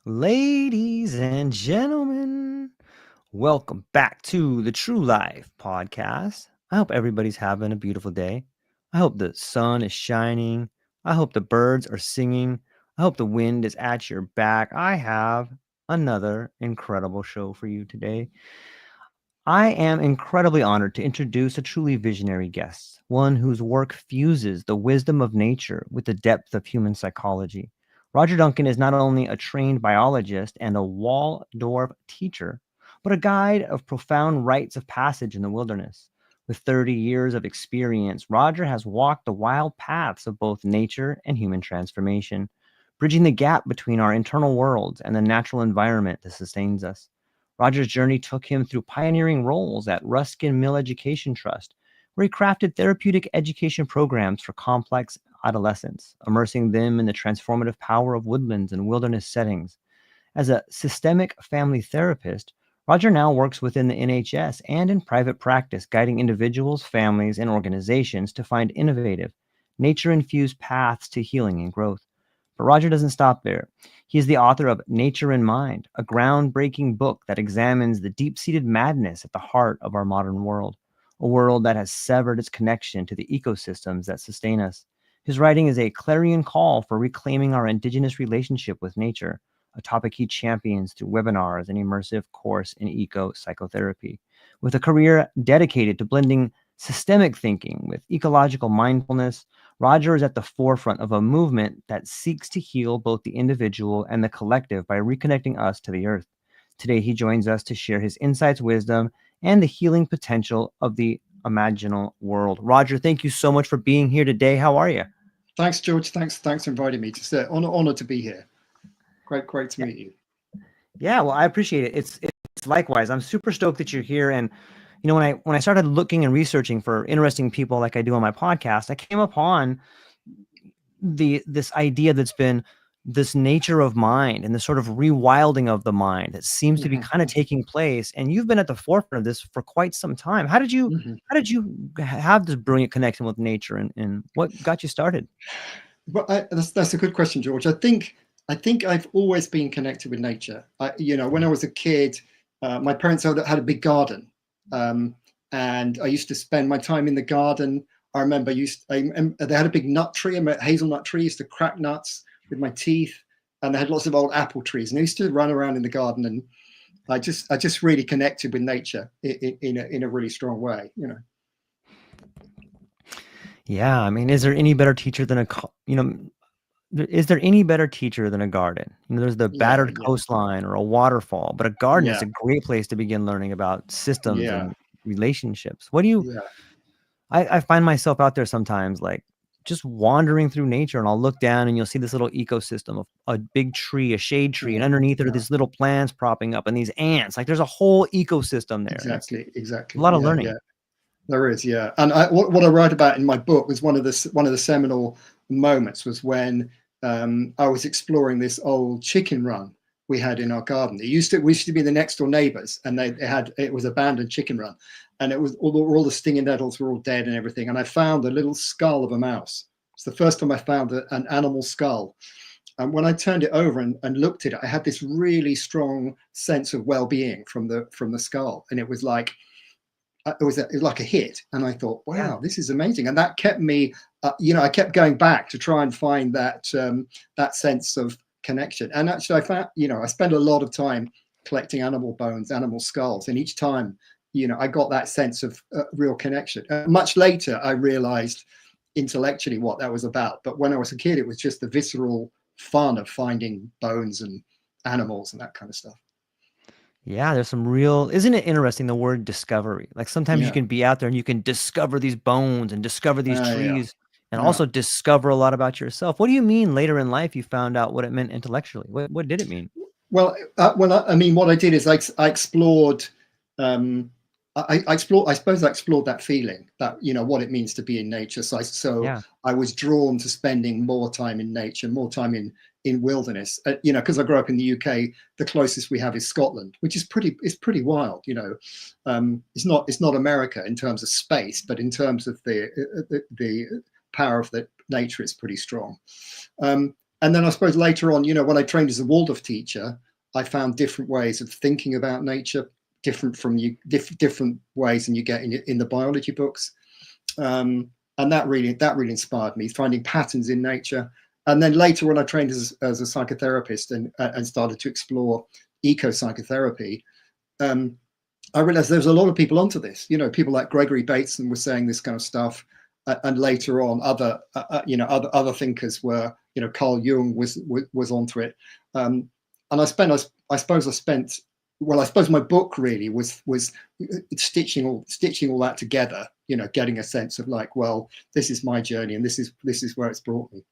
Ladies and gentlemen, welcome back to the True Life podcast. I hope everybody's having a beautiful day. I hope the sun is shining. I hope the birds are singing. I hope the wind is at your back. I have another incredible show for you today. I am incredibly honored to introduce a truly visionary guest, one whose work fuses the wisdom of nature with the depth of human psychology. Roger Duncan is not only a trained biologist and a Waldorf teacher, but a guide of profound rites of passage in the wilderness. With 30 years of experience, Roger has walked the wild paths of both nature and human transformation, bridging the gap between our internal worlds and the natural environment that sustains us. Roger's journey took him through pioneering roles at Ruskin Mill Education Trust, where he crafted therapeutic education programs for complex adolescents, immersing them in the transformative power of woodlands and wilderness settings. As a systemic family therapist, Roger now works within the NHS and in private practice, guiding individuals, families, and organizations to find innovative, nature infused paths to healing and growth. But Roger doesn't stop there. He is the author of Nature in Mind, a groundbreaking book that examines the deep seated madness at the heart of our modern world, a world that has severed its connection to the ecosystems that sustain us. His writing is a clarion call for reclaiming our indigenous relationship with nature, a topic he champions through webinars and immersive course in eco psychotherapy. With a career dedicated to blending systemic thinking with ecological mindfulness, Roger is at the forefront of a movement that seeks to heal both the individual and the collective by reconnecting us to the earth. Today, he joins us to share his insights, wisdom, and the healing potential of the imaginal world. Roger, thank you so much for being here today. How are you? Thanks, George. Thanks for inviting me. It's an honor to be here. Great to meet you. Yeah, well, I appreciate it. It's likewise. I'm super stoked that you're here. And when I started looking and researching for interesting people like I do on my podcast, I came upon this idea that's been this nature of mind and the sort of rewilding of the mind that seems to be kind of taking place. And you've been at the forefront of this for quite some time. How did you have this brilliant connection with nature, and what got you started? Well, that's a good question, George. I think I've always been connected with nature. When I was a kid, my parents had a big garden, and I used to spend my time in the garden. I remember they had a big nut tree, a hazelnut tree. I used to crack nuts with my teeth, and they had lots of old apple trees. And I used to run around in the garden, and I just really connected with nature in a really strong way. Yeah, I mean, is there any better teacher than is there any better teacher than a garden? There's the Yeah, battered coastline or a waterfall, but a garden is yeah, a great place to begin learning about systems yeah, and relationships. What do you yeah. I find myself out there sometimes, like just wandering through nature, and I'll look down and you'll see this little ecosystem of a big tree, a shade tree, and underneath it are Yeah. these little plants propping up and these ants. Like there's a whole ecosystem there, and it's a Exactly. lot of Yeah, learning. yeah. There is, yeah. And what I write about in my book was one of the seminal moments was when I was exploring this old chicken run we had in our garden. We used to be the next door neighbors, and it was abandoned chicken run, and it was all the stinging nettles were all dead and everything. And I found a little skull of a mouse. It's the first time I found an animal skull. And when I turned it over and looked at it, I had this really strong sense of well-being from the skull, and it was like a hit. And I thought, Yeah. wow, this is amazing. And that kept me, I kept going back to try and find that sense of connection. And actually, I found, I spend a lot of time collecting animal bones, animal skulls, and each time, I got that sense of real connection. Much later, I realized intellectually what that was about. But when I was a kid, it was just the visceral fun of finding bones and animals and that kind of stuff. Yeah, there's some real, isn't it interesting, the word discovery? Like sometimes you Yeah. can be out there and you can discover these bones and discover these Yeah. trees and Yeah. also discover a lot about yourself. What do you mean later in life you found out what it meant intellectually? What did it mean? Well, I mean, what I did is I explored. I explored. I suppose I explored that feeling that what it means to be in nature. So Yeah. I was drawn to spending more time in nature, more time in wilderness. Because I grew up in the UK, the closest we have is Scotland, which is pretty wild. It's not America in terms of space, but in terms of the power of the nature, it's pretty strong. and then I suppose later on, when I trained as a Waldorf teacher, I found different ways of thinking about nature, different from different ways than you get in the biology books. And that really inspired me, finding patterns in nature. And then later, when I trained as a psychotherapist and started to explore eco-psychotherapy, I realized there was a lot of people onto this. People like Gregory Bateson were saying this kind of stuff, and later on, other thinkers were. Carl Jung was onto it, and I suppose my book really was stitching all that together. Getting a sense of like, well, this is my journey, and this is where it's brought me.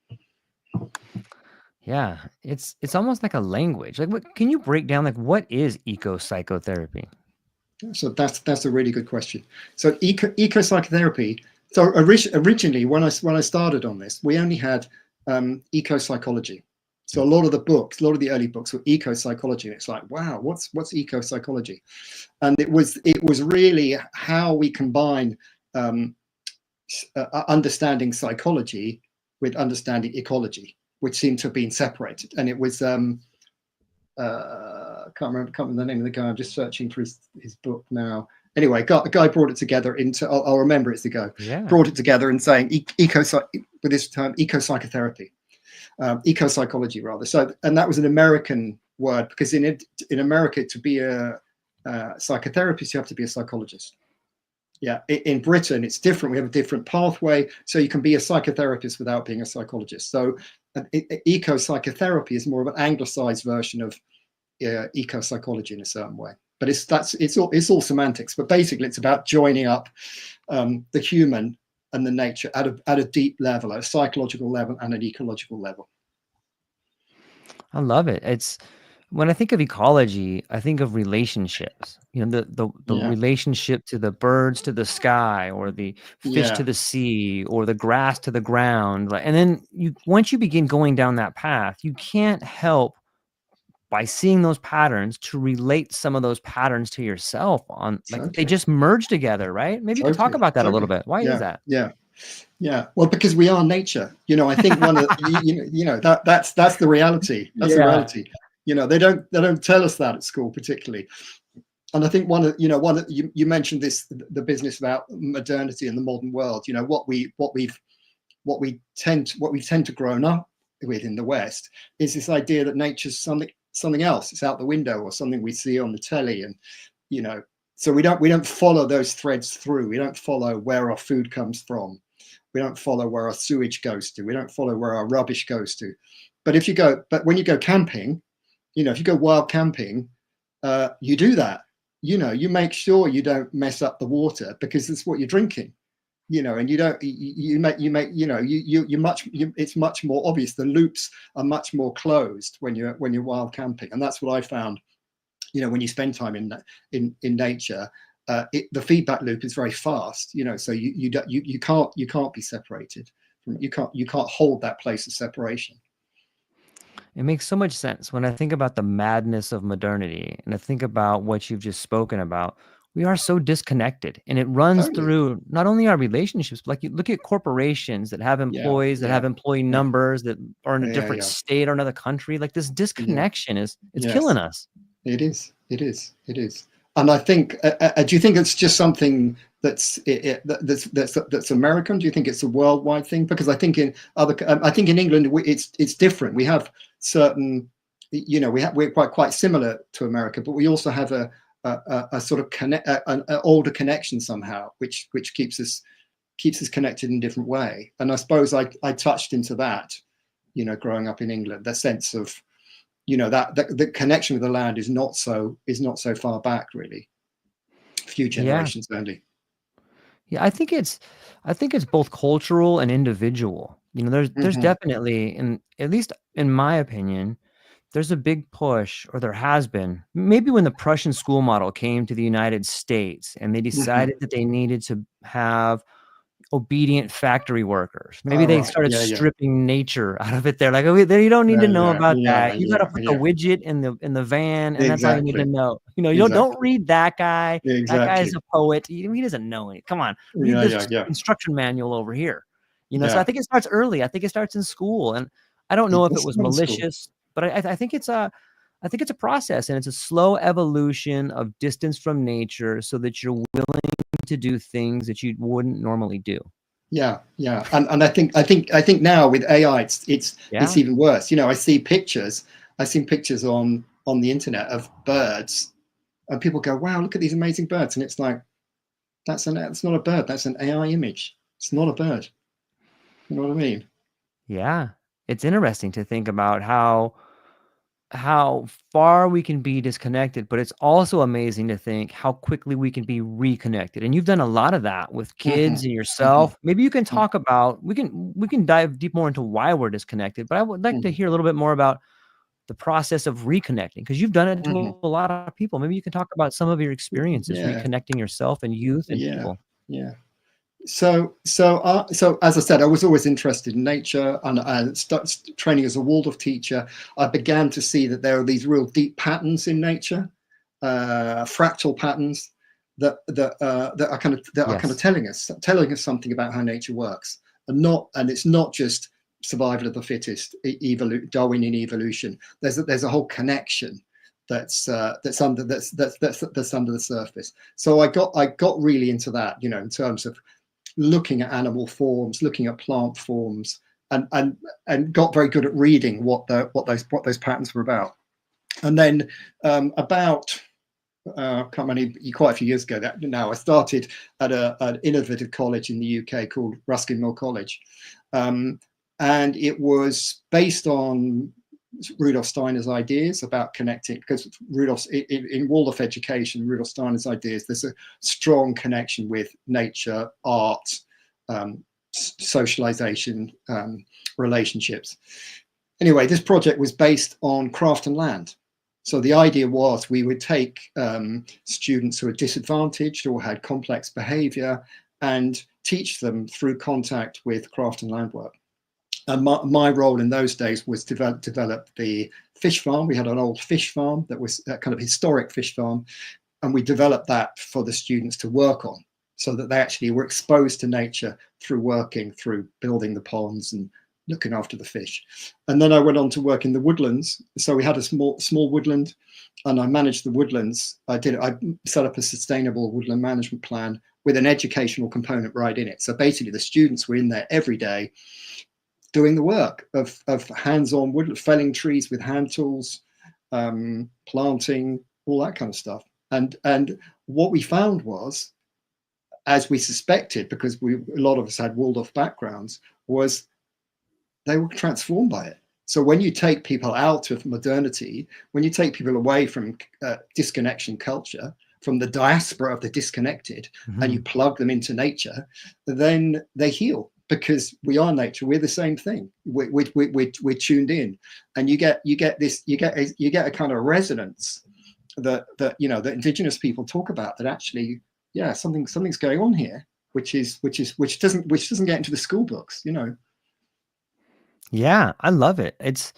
Yeah, it's almost like a language. Like, what can you break down? Like, what is eco psychotherapy? So that's a really good question. So eco psychotherapy. So originally, when I started on this, we only had eco psychology. So a lot of the early books were eco psychology, and it's like, wow, what's eco psychology? And it was really how we combine understanding psychology with understanding ecology, which seemed to have been separated. And it was can't remember the name of the guy. I'm just searching for his book now. Anyway, a guy brought it together into. I'll remember it's the guy. Yeah. Brought it together and saying with this term eco psychotherapy, eco psychology rather. So, and that was an American word, because in America, to be a psychotherapist, you have to be a psychologist. Yeah, in Britain, it's different. We have a different pathway, so you can be a psychotherapist without being a psychologist. So, eco psychotherapy is more of an anglicized version of eco psychology in a certain way. But it's all semantics. But basically, it's about joining up the human and the nature at a deep level, at a psychological level and an ecological level. I love it. It's when I think of ecology, I think of relationships. The relationship to the birds to the sky, or the fish to the sea, or the grass to the ground. And then once you begin going down that path, you can't help by seeing those patterns to relate some of those patterns to yourself they just merge together, right? Maybe you could talk about that a little bit. Why is that? Yeah. Well, because we are nature. I think one of that's the reality. That's the reality. They don't tell us that at school particularly. And I think you mentioned the business about modernity in the modern world. What we tend to grown up with in the West is this idea that nature's something else. It's out the window, or something we see on the telly, and so we don't follow those threads through. We don't follow where our food comes from. We don't follow where our sewage goes to. We don't follow where our rubbish goes to. But when you go camping, if you go wild camping, you do that. You make sure you don't mess up the water, because it's what you're drinking. And it's much more obvious. The loops are much more closed when you're wild camping, and that's what I found. When you spend time in nature, the feedback loop is very fast. So you can't be separated from. You can't hold that place of separation. It makes so much sense when I think about the madness of modernity, and I think about what you've just spoken about. We are so disconnected, and it runs through not only our relationships, but like you look at corporations that have employees, that have employee numbers, that are in a different state or another country. Like, this disconnection it's killing us. It is. And I think, do you think it's just something that's American? Do you think it's a worldwide thing? Because I think in England it's different. We have certain, we're quite similar to America, but we also have a sort of an older connection somehow, which keeps us connected in a different way. And I suppose I touched into that, growing up in England, the sense of, that the connection with the land is not so far back, really. A few generations only. Yeah, I think it's both cultural and individual. There's definitely, and at least in my opinion, there's a big push, or there has been, maybe when the Prussian school model came to the United States and they decided that they needed to have obedient factory workers. Maybe they started stripping nature out of it. They're like, you don't need to know about that. You got to put the widget in the van, and that's all you need to know. Don't read that guy. That guy is a poet. He doesn't know it. Come on, read this instruction manual over here. So I think it starts early. I think it starts in school, and I don't know if it That's was another school. malicious, but I think it's a process, and it's a slow evolution of distance from nature so that you're willing to do things that you wouldn't normally do. Yeah, yeah, and I think now with AI, it's Yeah. even worse. You know, I've seen pictures on the internet of birds, and people go, "Wow, look at these amazing birds," and it's like that's not a bird, that's an AI image. It's not a bird. You know what I mean? Yeah. It's interesting to think about how far we can be disconnected, but it's also amazing to think how quickly we can be reconnected. And you've done a lot of that with Hmm. kids and Hmm. yourself. Maybe you can talk about we can dive deep more into why we're disconnected, but I would like to Hmm. hear a little bit more about the process of reconnecting because you've done it to Hmm. a lot of people. Maybe you can talk about some of your experiences Yeah, reconnecting yourself and youth and yeah, people. yeah. So as I said, I was always interested in nature, and I started training as a Waldorf teacher. I began to see that there are these real deep patterns in nature, fractal patterns that are kind of Yes. telling us something about how nature works, and it's not just survival of the fittest, Darwinian evolution. There's a whole connection that's under the surface. So I got really into that, you know, in terms of looking at animal forms, looking at plant forms, and got very good at reading what those patterns were about. And then about can't remember, quite a few years ago that now I started at an innovative college in the UK called Ruskin Mill College, um, and it was based on Rudolf Steiner's ideas about connecting, because in Waldorf education, Rudolf Steiner's ideas, there's a strong connection with nature, art, um, socialization, relationships. Anyway, this project was based on craft and land. So the idea was we would take students who are disadvantaged or had complex behavior and teach them through contact with craft and land work. And my role in those days was develop the fish farm. We had an old fish farm that was a kind of historic fish farm, and we developed that for the students to work on, so that they actually were exposed to nature through building the ponds and looking after the fish. And then I went on to work in the woodlands. So we had a small woodland, and I managed the woodlands. I set up a sustainable woodland management plan with an educational component right in it. So basically the students were in there every day doing the work of hands-on wood, felling trees with hand tools, planting, all that kind of stuff. And what we found was, as we suspected, because a lot of us had Waldorf backgrounds, was they were transformed by it. So when you take people out of modernity, when you take people away from disconnection culture, from the diaspora of the disconnected, and you Mhm. plug them into nature, then they heal, because we are nature. We're the same thing. We're tuned in, and you get a kind of resonance that indigenous people talk about. That actually, yeah, something's going on here, which doesn't get into the school books. You know. Yeah, I love it. It's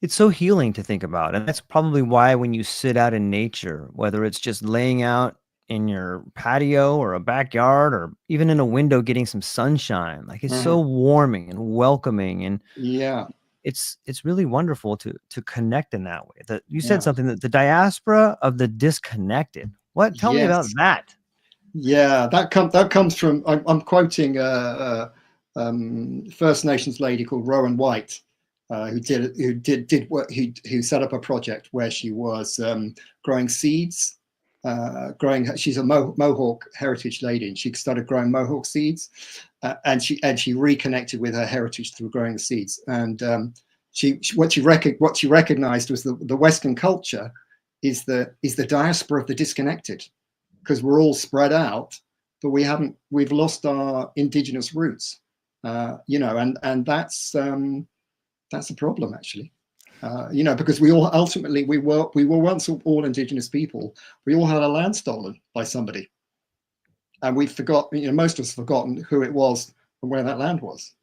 so healing to think about, and that's probably why when you sit out in nature, whether it's just laying out in your patio or a backyard or even in a window getting some sunshine, like it's so Uh-huh. warming and welcoming, and Yeah, it's really wonderful to connect in that way. That you said yeah, something, that the diaspora of the disconnected. What? Tell me about yes, that. yeah. That comes from. I'm quoting First Nations lady called Rowan White, who did work, who set up a project where she was growing seeds. She's a Mohawk heritage lady, and she started growing Mohawk seeds, and she reconnected with her heritage through growing the seeds. And what she recognized was the Western culture is the diaspora of the disconnected, because we're all spread out, but we've lost our indigenous roots, and that's a problem, actually. Because we all ultimately we were once all indigenous people. We all had our land stolen by somebody, and we forgot. Most of us have forgotten who it was and where that land was.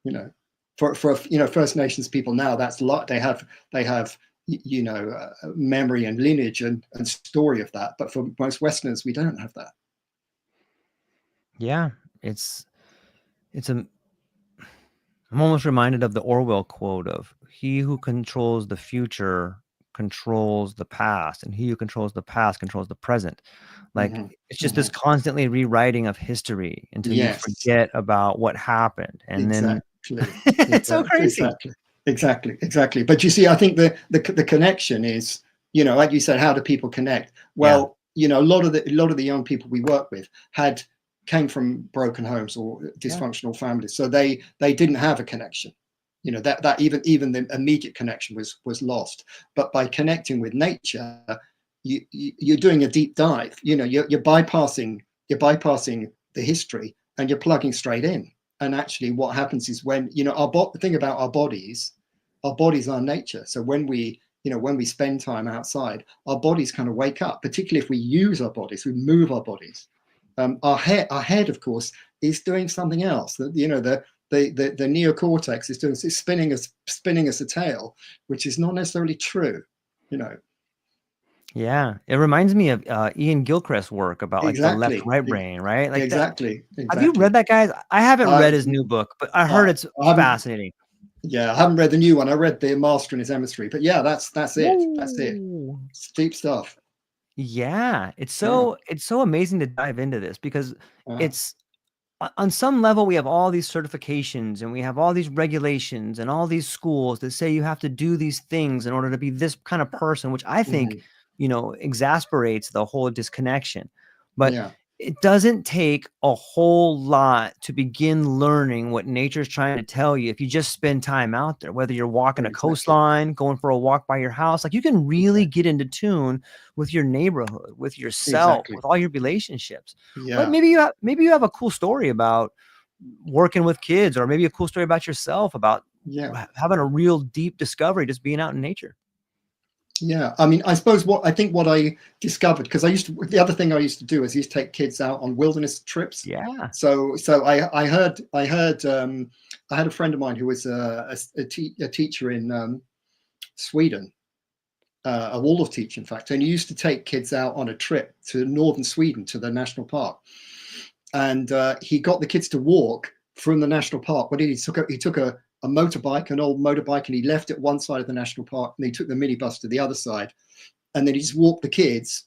You know, for First Nations people now, that's a lot. They have memory and lineage and story of that, but for most Westerners, we don't have that. Yeah, it's it's a I'm almost reminded of the Orwell quote of he who controls the future controls the past, and he who controls the past controls the present. Like Hmm. it's just Hmm. this constantly rewriting of history until you Yes, forget about what happened. And then exactly. it's so crazy. Exactly. But you see, I think the connection is, like you said, how do people connect? Yeah. Well, a lot of the young people we work with came from broken homes or Yeah. dysfunctional families, so they didn't have a connection. That even the immediate connection was lost. But by connecting with nature, you're doing a deep dive. You're bypassing the history, and you're plugging straight in. And actually, what happens is when the thing about our bodies are nature. So when we spend time outside, our bodies kind of wake up. Particularly if we use our bodies, we move our bodies. Our head, of course, is doing something else. The neocortex is spinning us a tale, which is not necessarily true. You know Yeah. It reminds me of Ian Gilchrist's work about like the left exactly, right brain, right? Like that. exactly, Have you read exactly. that, guys? I haven't I read his new book, but I heard I, it's I haven't. fascinating. Yeah, I haven't read the new one. I read the Master and His Emissary, but yeah, that's it. That's it. Woo. It's deep stuff. Yeah, it's Yeah. so amazing to dive into this because Uh, it's on some level we have all these certifications and we have all these regulations and all these schools that say you have to do these things in order to be this kind of person, which I think, mhm. exasperates the whole disconnection. But Yeah, it doesn't take a whole lot to begin learning what nature's trying to tell you if you just spend time out there, whether you're walking a exactly, coastline, going for a walk by your house. Like you can really exactly, get into tune with your neighborhood, with yourself, exactly. with all your relationships. But Yeah, maybe you have a cool story about working with kids, or maybe a cool story about yourself about yeah. having a real deep discovery just being out in nature. Yeah, I mean, I suppose what I discovered, because the other thing I used to do is I used to take kids out on wilderness trips. Yeah. So I had a friend of mine who was a teacher in Sweden, a Waldorf teacher, in fact, and he used to take kids out on a trip to northern Sweden to the national park, and he got the kids to walk from the national park. What did he took a motorbike, an old motorbike, and he left it one side of the national park, and he took the minibus to the other side, and then he just walked the kids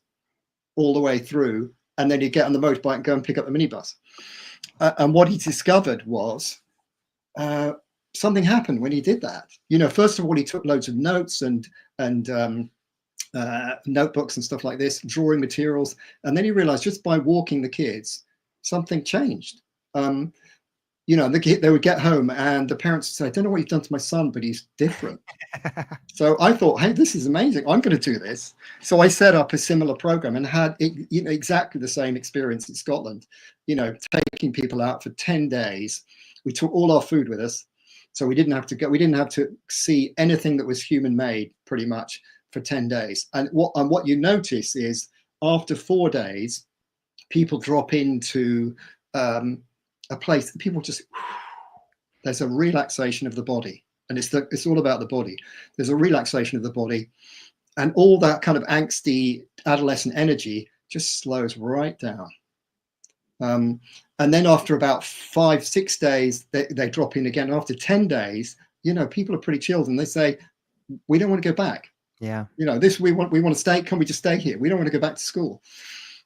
all the way through, and then he'd get on the motorbike and go and pick up the minibus. And what he discovered was uh, something happened when he did that. First of all, he took loads of notes and notebooks and stuff like this, drawing materials, and then he realized just by walking the kids, something changed. Um, they would get home and the parents would say, "I don't know what you've done to my son, but he's different." So I thought, hey, this is amazing. I'm going to do this. So I set up a similar program and had exactly the same experience in Scotland. Taking people out for 10 days. We took all our food with us, so we didn't have to go. We didn't have to see anything that was human made, pretty much, for 10 days. And what you notice is after 4 days, people drop into a place that people just there's a relaxation of the body, and it's all about the body. There's a relaxation of the body, and all that kind of angsty adolescent energy just slows right down. And then after about 5-6 days, they drop in again. After 10 days, people are pretty chilled, and they say, "We don't want to go back. Yeah. This we want to stay. Can we just stay here? We don't want to go back to school."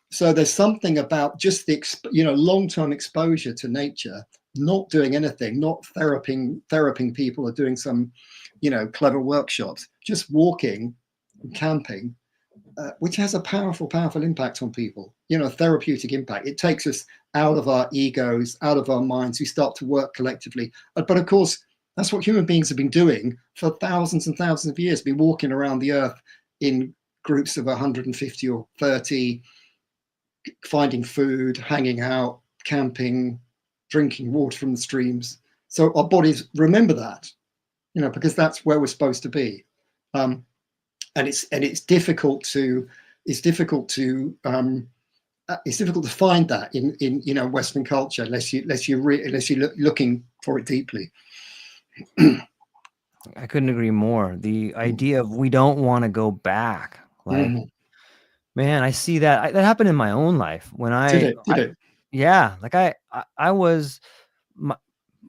So there's something about just the long-term exposure to nature, not doing anything, not theraping people or doing some clever workshops, just walking and camping, which has a powerful impact on people. Therapeutic impact. It takes us out of our egos, out of our minds. We start to work collectively. But of course, that's what human beings have been doing for thousands and thousands of years. Been walking around the earth in groups of 150 or 30, finding food, hanging out, camping, drinking water from the streams. So our bodies remember that, because that's where we're supposed to be. And it's difficult to it's difficult to it's difficult to find that in Western culture unless you're looking for it deeply. I couldn't agree more. The idea of we don't want to go back. Like, Mhm. man, I see that happened in my own life when Did it? Did it? yeah, like I was my,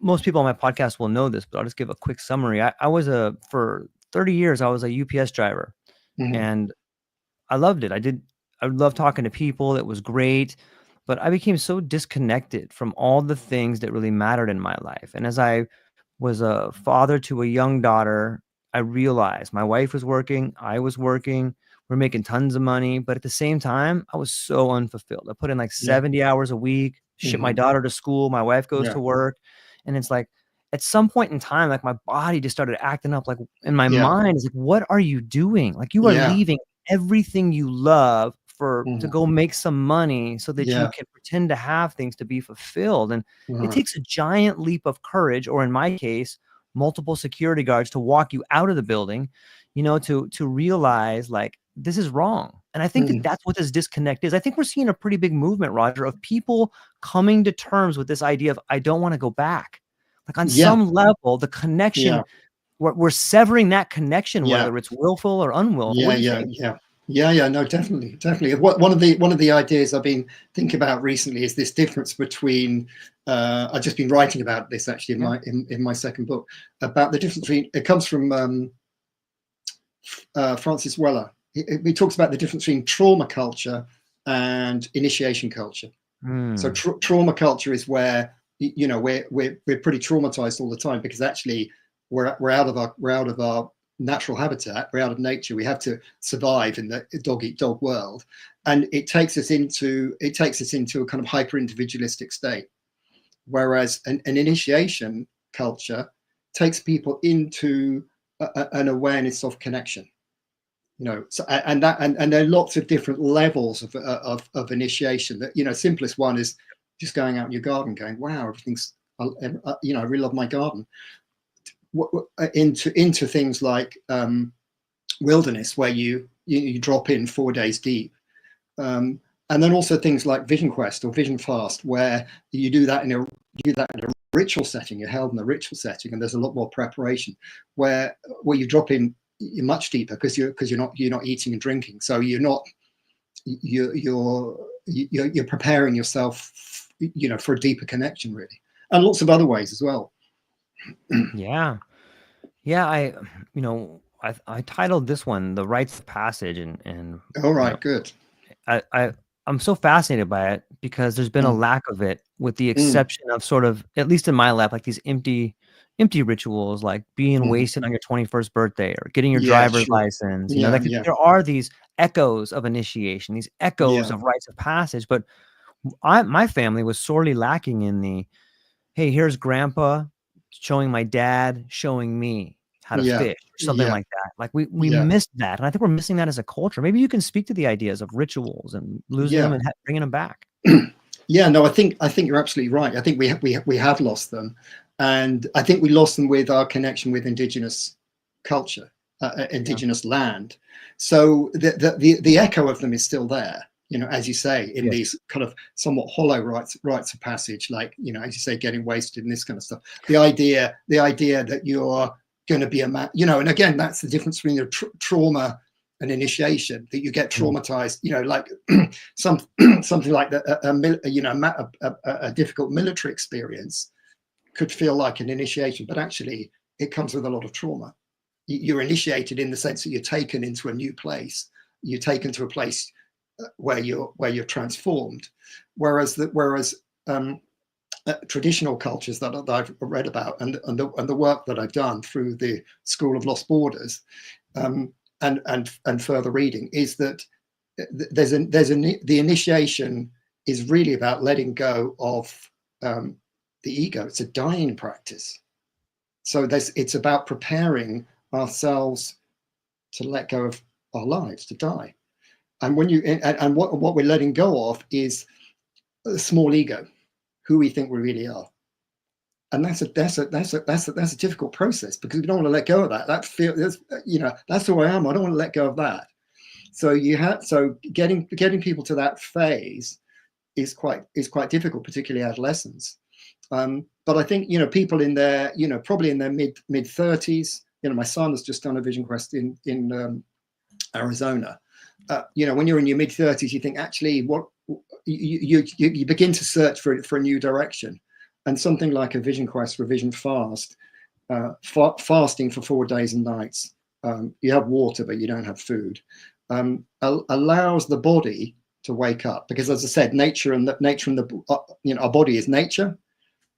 most people on my podcast will know this, but I'll just give a quick summary. I was for 30 years, I was a UPS driver, Mhm. and I loved it. I loved talking to people. It was great. But I became so disconnected from all the things that really mattered in my life. And as I was a father to a young daughter, I realized my wife was working, I was working, we're making tons of money, but at the same time, I was so unfulfilled. I put in like Yeah. 70 hours a week, ship my Mhm. daughter to school, my wife goes Yeah. to work, and it's like at some point in time, like my body just started acting up, like, and my Yeah. mind is like, what are you doing? Like you are Yeah. leaving everything you love to Mhm. go make some money so that you Yeah. can pretend to have things to be fulfilled. And it Uh-huh. takes a giant leap of courage, or in my case, multiple security guards to walk you out of the building, to realize like this is wrong. And I think that Mhm. that's what this disconnect is. I think we're seeing a pretty big movement, Roger, of people coming to terms with this idea of I don't want to go back. Like on Yeah. some level, the connection, Yeah. we're severing that connection, Yeah. whether it's willful or unwillful. What Yeah. do you Yeah. think? Yeah. Yeah. Yeah. No, definitely. Definitely. One of the ideas I've been thinking about recently is this difference between. I've just been writing about this actually in Yeah. my second book about the difference between. It comes from Francis Weller. He talks about the difference between trauma culture and initiation culture. So Mm, trauma culture is where we're pretty traumatized all the time because actually we're out of our natural habitat, we're out of nature, we have to survive in the dog eat dog world, and it takes us into a kind of hyper individualistic state. Whereas an initiation culture takes people into an awareness of connection. So and there are lots of different levels of initiation. That simplest one is just going out in your garden, going, wow, everything's I really love my garden. Into things like wilderness, where you drop in 4 days deep, and then also things like Vision Quest or Vision Fast, where you do that in a ritual setting. You're held in a ritual setting, and there's a lot more preparation, where you drop in much deeper because you're not eating and drinking, so you're preparing yourself, for a deeper connection, really, and lots of other ways as well. yeah. Yeah, I titled this one "The Rites of Passage," and All you know, right, good. I'm so fascinated by it because there's been a Mm, lack of it, with the mm, exception of sort of, at least in my lab, like these empty rituals, like being mhm. wasted on your 21st birthday or getting your Yeah, driver's sure. license. Yeah, Like yeah, there are these echoes of initiation, these echoes yeah, of rites of passage, but my family was sorely lacking in the, hey, here's grandpa showing my dad, showing me how to yeah, fish or something yeah, like that. Like we yeah, missed that. And I think we're missing that as a culture. Maybe you can speak to the ideas of rituals and losing them yeah. and bringing them back. Yeah, no, I think you're absolutely right. I think we have lost them, and I think we lost them with our connection with indigenous culture, Yeah. indigenous land. So the echo of them is still there. As you say, in Yes. these kind of somewhat hollow rites of passage, like as you say, getting wasted and this kind of stuff. The idea that you're going to be a man, and again, that's the difference between trauma and initiation. That you get Mm. traumatized, like some something like a difficult military experience could feel like an initiation, but actually it comes with a lot of trauma. You're initiated in the sense that you're taken into a new place. You're taken to a place where you're transformed. Whereas traditional cultures that I've read about, and the work that I've done through the School of Lost Borders, um, and further reading, is that the initiation is really about letting go of the ego. It's a dying practice. So it's about preparing ourselves to let go of our lives, to die. And what we're letting go of is a small ego, who we think we really are. And that's a difficult process, because we don't want to let go of that. That's who I am. I don't want to let go of that. So getting people to that phase is quite difficult, particularly adolescents. But I think people in their probably in their mid 30s. My son has just done a vision quest in Arizona. When you're in your mid 30s, you think, actually, what you begin to search for a new direction. And something like a vision quest or a vision fast, fasting for 4 days and nights, you have water but you don't have food, allows the body to wake up, because as I said, nature and the our body is nature.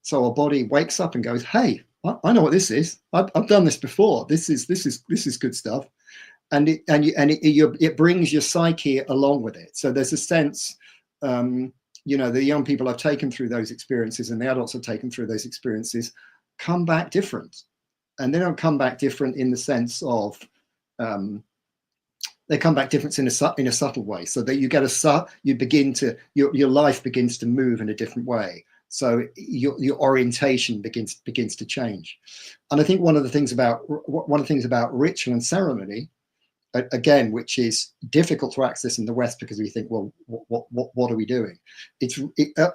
So our body wakes up and goes, hey, I know what this is. I've done this before. This is good stuff. And it brings your psyche along with it. So there's a sense, the young people I've taken through those experiences and the adults I've taken through those experiences come back different. And they don't come back different in the sense of, they come back different in a subtle way. So that your life begins to move in a different way. So your orientation begins to change. And I think one of the things about ritual and ceremony, again, which is difficult to access in the West because we think, well, what are we doing? It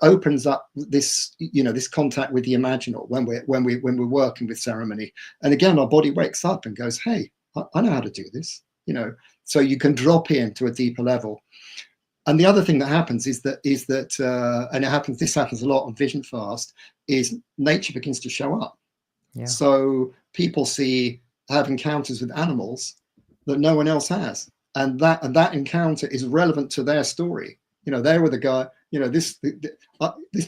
opens up this, this contact with the imaginal when we're working with ceremony. And again, our body wakes up and goes, hey, I know how to do this, so you can drop into a deeper level. And the other thing that happens is that and this happens a lot on Vision Fast, is nature begins to show up. Yeah. So people have encounters with animals that no one else has, and that encounter is relevant to their story. They were the guy. This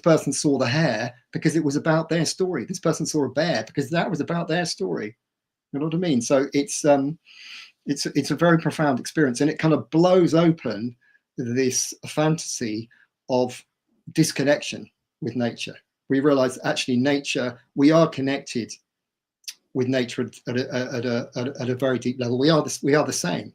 person saw the hare because it was about their story. This person saw a bear because that was about their story. You know what I mean? So it's a very profound experience, and it kind of blows open this fantasy of disconnection with nature. We realize actually we are connected with nature at a very deep level. We are the same.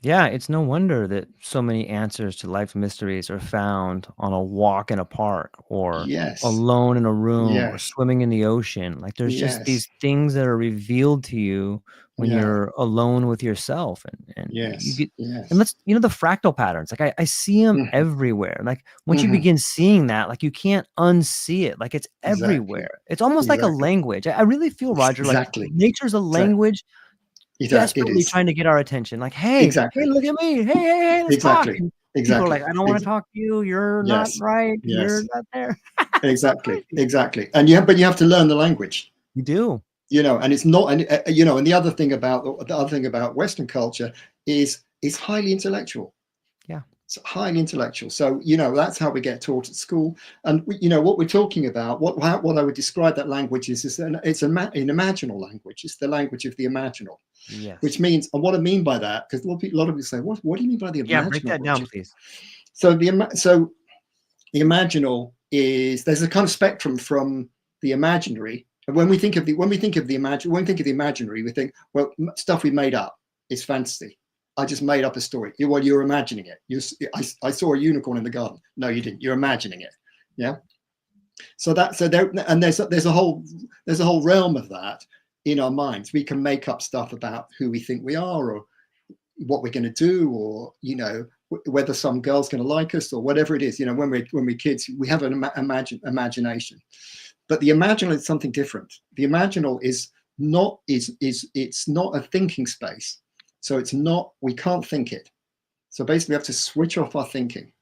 Yeah, it's no wonder that so many answers to life's mysteries are found on a walk in a park, or alone in a room, or swimming in the ocean. Like there's just these things that are revealed to you when you're alone with yourself, and you get, and the fractal patterns. Like I see them everywhere. Like once you begin seeing that, like you can't unsee it. Like it's everywhere. It's almost like a language. I really feel, Roger, like nature's a language. Desperately trying to get our attention, like, hey, look at me, hey, let's talk. And people are like, I don't want to talk to you. You're not right. You're not there. Exactly. And but you have to learn the language. You do. And it's not, and and the other thing about Western culture is it's highly intellectual. Yeah. It's highly intellectual. So, that's how we get taught at school. And, what we're talking about, what I would describe that language is an imaginal language. It's the language of the imaginal. Yes. Which means, and what I mean by that, because a lot of people say, what do you mean by the imaginal? Yeah, break that down, please. So the imaginal is, there's a kind of spectrum from the imaginary. And when we think of the imaginary, we think, well, stuff we made up is fantasy. I just made up a story. Well, you're imagining it. I saw a unicorn in the garden. No, you didn't. You're imagining it. Yeah. There's a whole realm of that in our minds. We can make up stuff about who we think we are, or what we're going to do, or whether some girl's going to like us, or whatever it is. When we're kids, we have an imagination. But the imaginal is something different. The imaginal is not a thinking space. So we can't think it. So basically we have to switch off our thinking.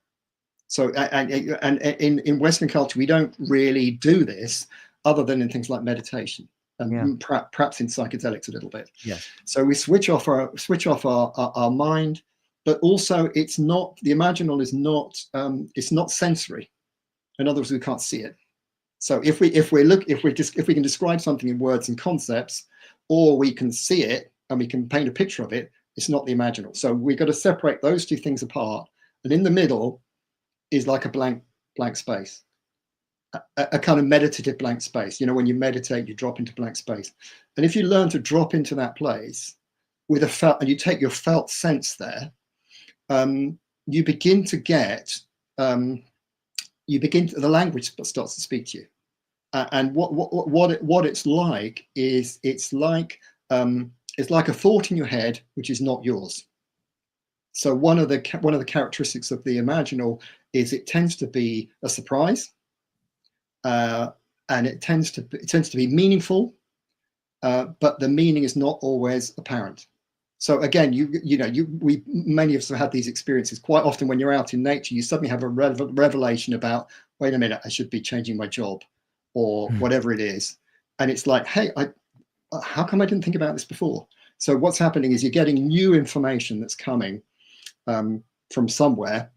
So, and in Western culture, we don't really do this other than in things like meditation, and perhaps in psychedelics a little bit. Yes. So we switch off our mind, but also the imaginal is not, it's not sensory. In other words, we can't see it. So if we can describe something in words and concepts, or we can see it and we can paint a picture of it, it's not the imaginal. So we've got to separate those two things apart. And in the middle is like a blank space, a kind of meditative blank space. When you meditate, you drop into blank space. And if you learn to drop into that place with and you take your felt sense there, you begin to get, the language starts to speak to you. And what it's like is, it's like a thought in your head which is not yours. So one of the characteristics of the imaginal is it tends to be a surprise, and it tends to be meaningful, but the meaning is not always apparent. So again, we many of us have had these experiences. Quite often, when you're out in nature, you suddenly have a revelation about, wait a minute, I should be changing my job, or whatever it is, and it's like, hey, how come I didn't think about this before? So what's happening is you're getting new information that's coming from somewhere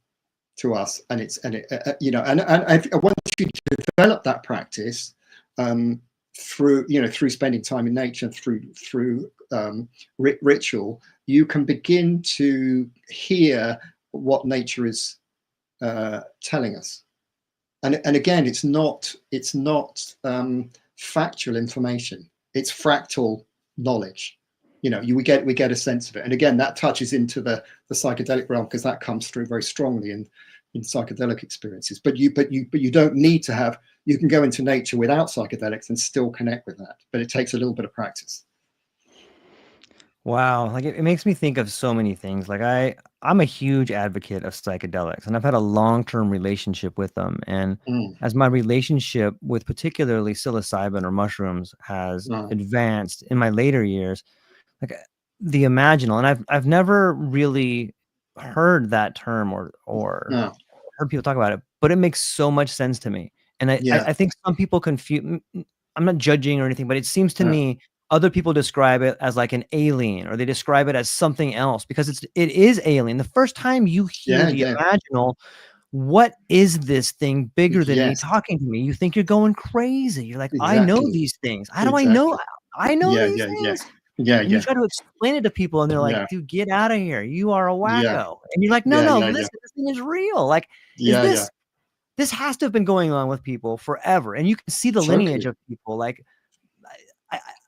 to us, and once you develop that practice through spending time in nature, through ritual, you can begin to hear what nature is telling us. And again, it's not factual information. It's fractal knowledge. We get a sense of it. And again, that touches into the psychedelic realm, because that comes through very strongly in psychedelic experiences. But you don't need to have. You can go into nature without psychedelics and still connect with that. But it takes a little bit of practice. Wow, like it makes me think of so many things. Like I'm a huge advocate of psychedelics, and I've had a long-term relationship with them. And as my relationship with particularly psilocybin or mushrooms has advanced in my later years, like the imaginal, and I've never really heard that term or heard people talk about it, but it makes so much sense to me. And I think some people confuse. I'm not judging or anything, but it seems to me other people describe it as like an alien, or they describe it as something else, because it is alien. The first time you hear the imaginal, what is this thing bigger than me talking to me? You think you're going crazy. You're like, I know these things. How do I know? I know these things. And you try to explain it to people, and they're like, dude, get out of here. You are a wacko. And you're like, no, listen, this thing is real. Like, this has to have been going on with people forever. And you can see the lineage of people. Like,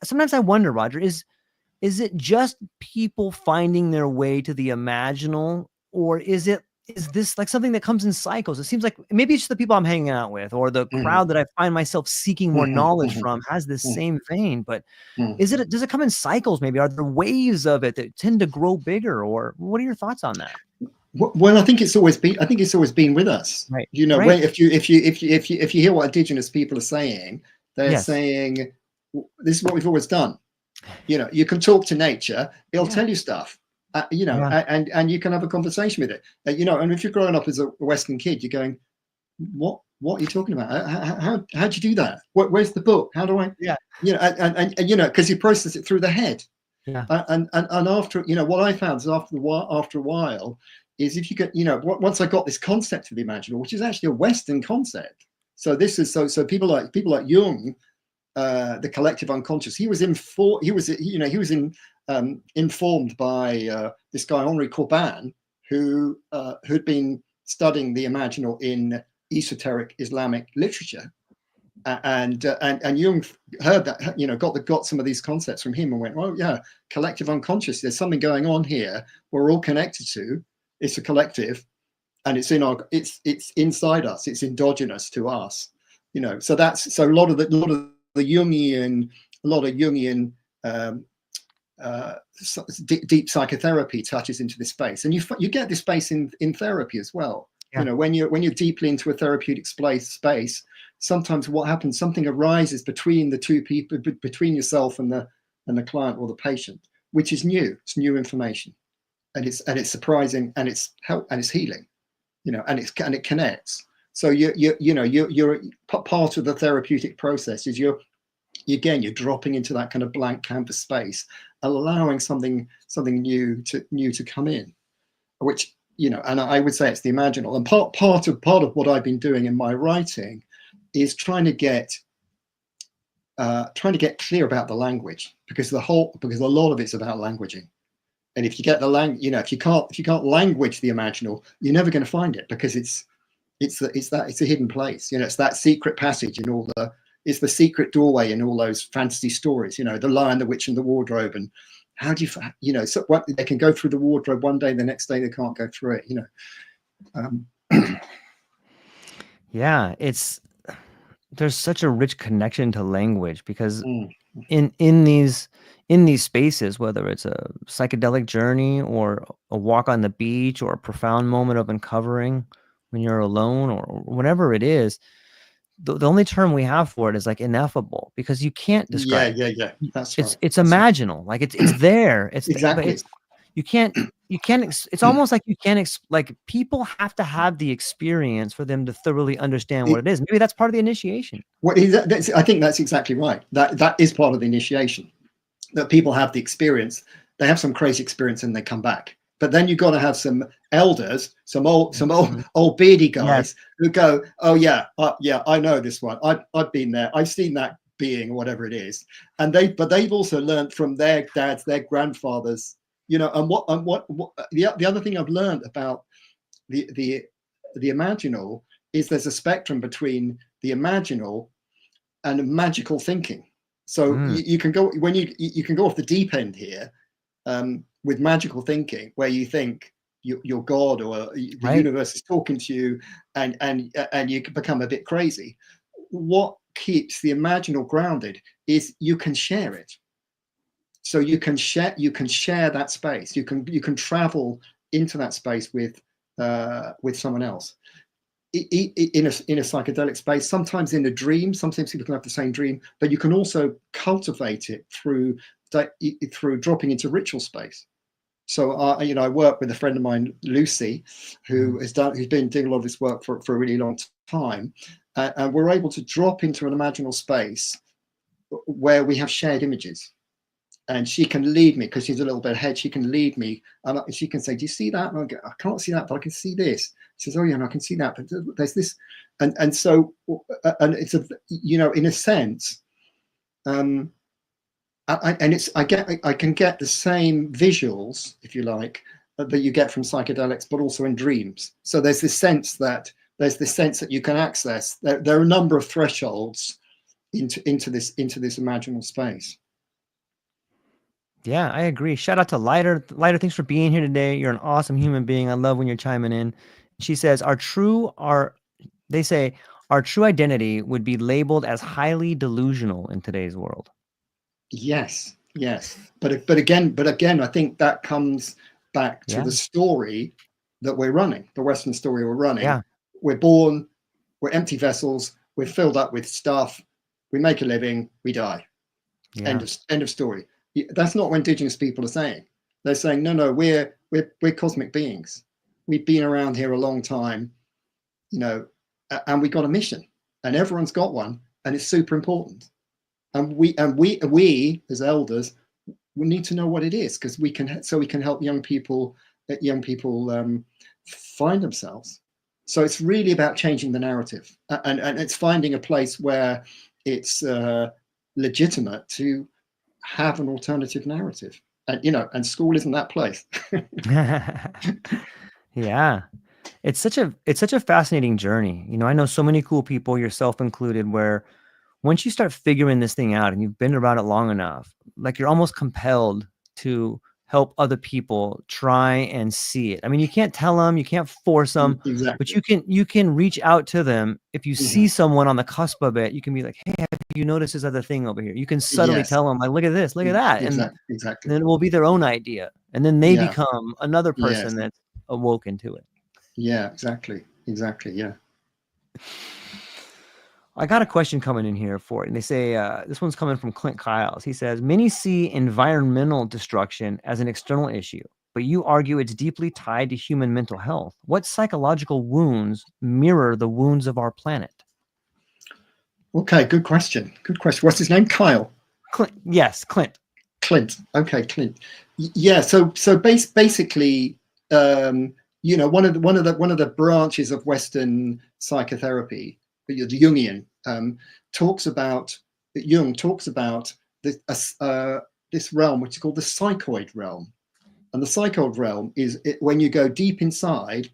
sometimes I wonder, Roger, is it just people finding their way to the imaginal, or is this like something that comes in cycles? It seems like maybe it's just the people I'm hanging out with, or the crowd that I find myself seeking more knowledge from has this same vein. But does it come in cycles? Maybe are there waves of it that tend to grow bigger, or what are your thoughts on that? Well, I think it's always been with us. Right. If you hear what Indigenous people are saying, they're saying, this is what we've always done. You can talk to nature; it'll tell you stuff. And you can have a conversation with it. And if you're growing up as a Western kid, you're going, what are you talking about? How'd you do that? Where's the book? How do I? Because you process it through the head. And after, what I found is after a while is, if you get, once I got this concept of the imaginal, which is actually a Western concept. So this is so people like Jung, the collective unconscious. He was informed by this guy Henri Corbin, who'd been studying the imaginal in esoteric Islamic literature, and Jung heard that, got some of these concepts from him and went, well, yeah, collective unconscious. There's something going on here. We're all connected to. It's a collective, and it's inside us. It's endogenous to us. So a lot of Jungian, deep psychotherapy touches into this space, and you get this space in therapy as well. When you're deeply into a therapeutic space, sometimes what happens, something arises between the two people, between yourself and the client or the patient, which is new. It's new information, and it's surprising, and it's healing, and it connects. So you're part of the therapeutic process is you're dropping into that kind of blank canvas space, allowing something new to come in, which, and I would say it's the imaginal. And part of what I've been doing in my writing is trying to get clear about the language, because a lot of it's about languaging. And if you get if you can't language the imaginal, you're never going to find it, because it's a hidden place. It's that secret passage in all it's the secret doorway in all those fantasy stories. The Lion, the Witch, and the Wardrobe. And how do you, so what, they can go through the wardrobe one day, the next day they can't go through it. Yeah, there's such a rich connection to language, because in these spaces, whether it's a psychedelic journey or a walk on the beach or a profound moment of uncovering when you're alone, or whatever it is, the only term we have for it is like ineffable, because you can't describe it. That's right. It's imaginal. Like it's there. It's exactly. you can't it's almost like you can't like people have to have the experience for them to thoroughly understand what it is. Maybe that's part of the initiation. Well, I think that's exactly right. That is part of the initiation, that people have the experience. They have some crazy experience and they come back. But then you've got to have some elders, some old beardy guys who go, oh yeah, I know this one. I've been there. I've seen that being, or whatever it is. And they've also learned from their dads, their grandfathers, you know. And what the other thing I've learned about the imaginal is there's a spectrum between the imaginal and magical thinking. So you can go, when you can go off the deep end here, with magical thinking, where you think you're God, or the universe is talking to you, and you can become a bit crazy. What keeps the imaginal grounded is you can share it. So you can share that space. You can travel into that space with someone else. In a psychedelic space, sometimes in a dream. Sometimes people can have the same dream, but you can also cultivate it through dropping into ritual space. So I work with a friend of mine, Lucy, who's been doing a lot of this work for a really long time, and we're able to drop into an imaginal space where we have shared images. And she can lead me, because she's a little bit ahead. She can lead me, and she can say, "Do you see that?" And I go, "I can't see that, but I can see this." She says, "Oh yeah, and I can see that, but there's this," and so it's in a sense, I can get the same visuals, if you like, that you get from psychedelics, but also in dreams. So there's this sense that you can access. There are a number of thresholds into this imaginal space. Yeah, I agree. Shout out to Lighter. Lighter, thanks for being here today. You're an awesome human being. I love when you're chiming in. She says, our true identity would be labeled as highly delusional in today's world. Yes. But again, I think that comes back to the story that we're running, the Western story we're running. Yeah. We're born, we're empty vessels, we're filled up with stuff, we make a living, we die. Yeah. End of story. That's not what indigenous people are saying. They're saying, no, we're cosmic beings. We've been around here a long time, and we got a mission, and everyone's got one, and it's super important. And we as elders, we need to know what it is, because we can help young people find themselves. So it's really about changing the narrative, and it's finding a place where it's legitimate to have an alternative narrative, and school isn't that place. Yeah, it's such a fascinating journey. I know so many cool people, yourself included, where once you start figuring this thing out and you've been around it long enough, like you're almost compelled to help other people try and see it. I mean, you can't tell them, you can't force them, exactly. But you can reach out to them. If you see someone on the cusp of it, you can be like, hey, have you noticed this other thing over here? You can subtly tell them, like, look at this, look at that. Exactly. And then it will be their own idea. And then they become another person that's awoken to it. Yeah, exactly. Yeah. I got a question coming in here for it. And they say, this one's coming from Clint Kyles. He says, many see environmental destruction as an external issue, but you argue it's deeply tied to human mental health. What psychological wounds mirror the wounds of our planet? Okay, good question. What's his name? Kyle? Clint. Yes, Clint. Okay, Clint. Yeah, so basically, one of the branches of Western psychotherapy, the Jungian, Jung talks about this realm, which is called the psychoid realm. And the psychoid realm is when you go deep inside,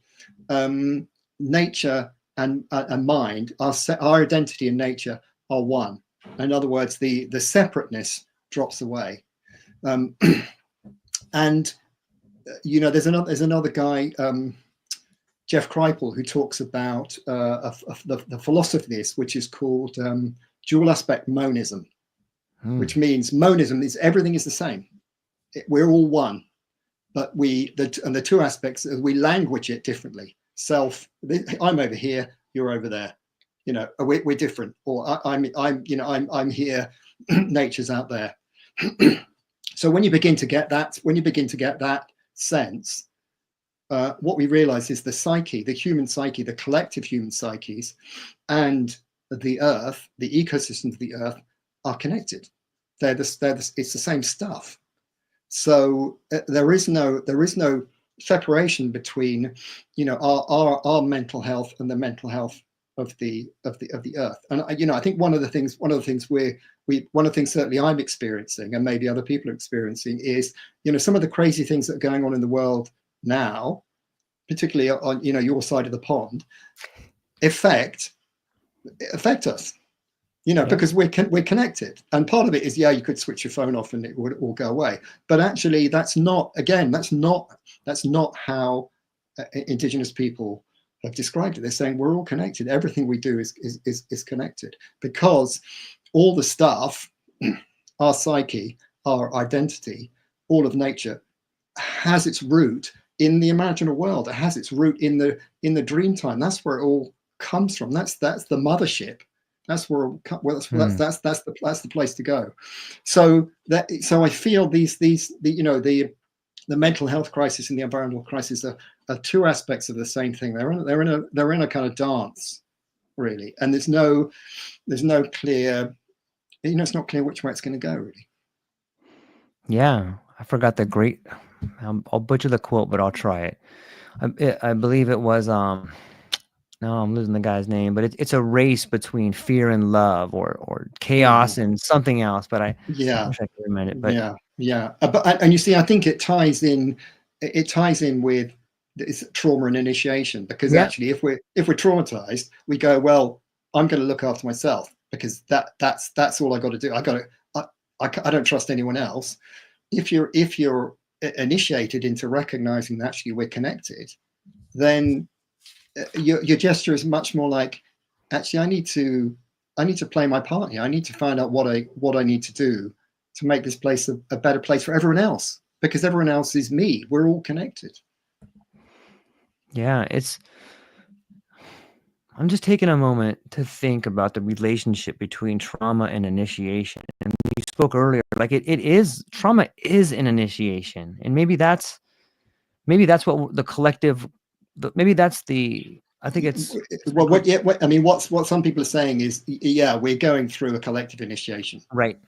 nature and mind, our identity and nature are one. In other words, the separateness drops away. And there's another guy, Jeff Kripal, who talks about the philosophy of this, which is called dual aspect monism, which means monism is everything is the same. We're all one, but the two aspects, we language it differently. I'm over here, you're over there. We're different, or I'm here, nature's out there. So when you begin to get that, sense, what we realize is the psyche, the human psyche, the collective human psyches, and the earth, the ecosystems of the earth are connected. It's the same stuff. So there is no separation between, our mental health and the mental health of the earth. And I think one of the things certainly I'm experiencing, and maybe other people are experiencing, is some of the crazy things that are going on in the world now, particularly on your side of the pond, affect us. Because we're connected, and part of it is, you could switch your phone off and it would all go away. But actually, that's not how Indigenous people have described it. They're saying we're all connected. Everything we do is connected, because all the stuff, our psyche, our identity, all of nature, has its root in the imaginal world. It has its root in the dream time. That's where it all comes from. That's the mothership. That's where that's the place to go. So I feel the mental health crisis and the environmental crisis are two aspects of the same thing. They're in a kind of dance, really, and there's no clear, it's not clear which way it's going to go, really. Yeah, I forgot the great. I'll butcher the quote, but I'll try it. I believe it was no, I'm losing the guy's name, but it's a race between fear and love, or chaos and something else. But I wish I could remember it. But and you see, I think it ties in with trauma and initiation, because actually, if we're traumatized, we go, well, I'm going to look after myself, because that's all I got to do. I don't trust anyone else. If you're initiated into recognizing that actually we're connected, then your gesture is much more like, actually, I need to play my part here. I need to find out what I need to do to make this place a better place for everyone else, because everyone else is me. We're all connected. Yeah, I'm just taking a moment to think about the relationship between trauma and initiation. And you spoke earlier, like it is, trauma is an initiation, and maybe that's what the collective, maybe that's the, I think it's, well, what some people are saying is, we're going through a collective initiation, right,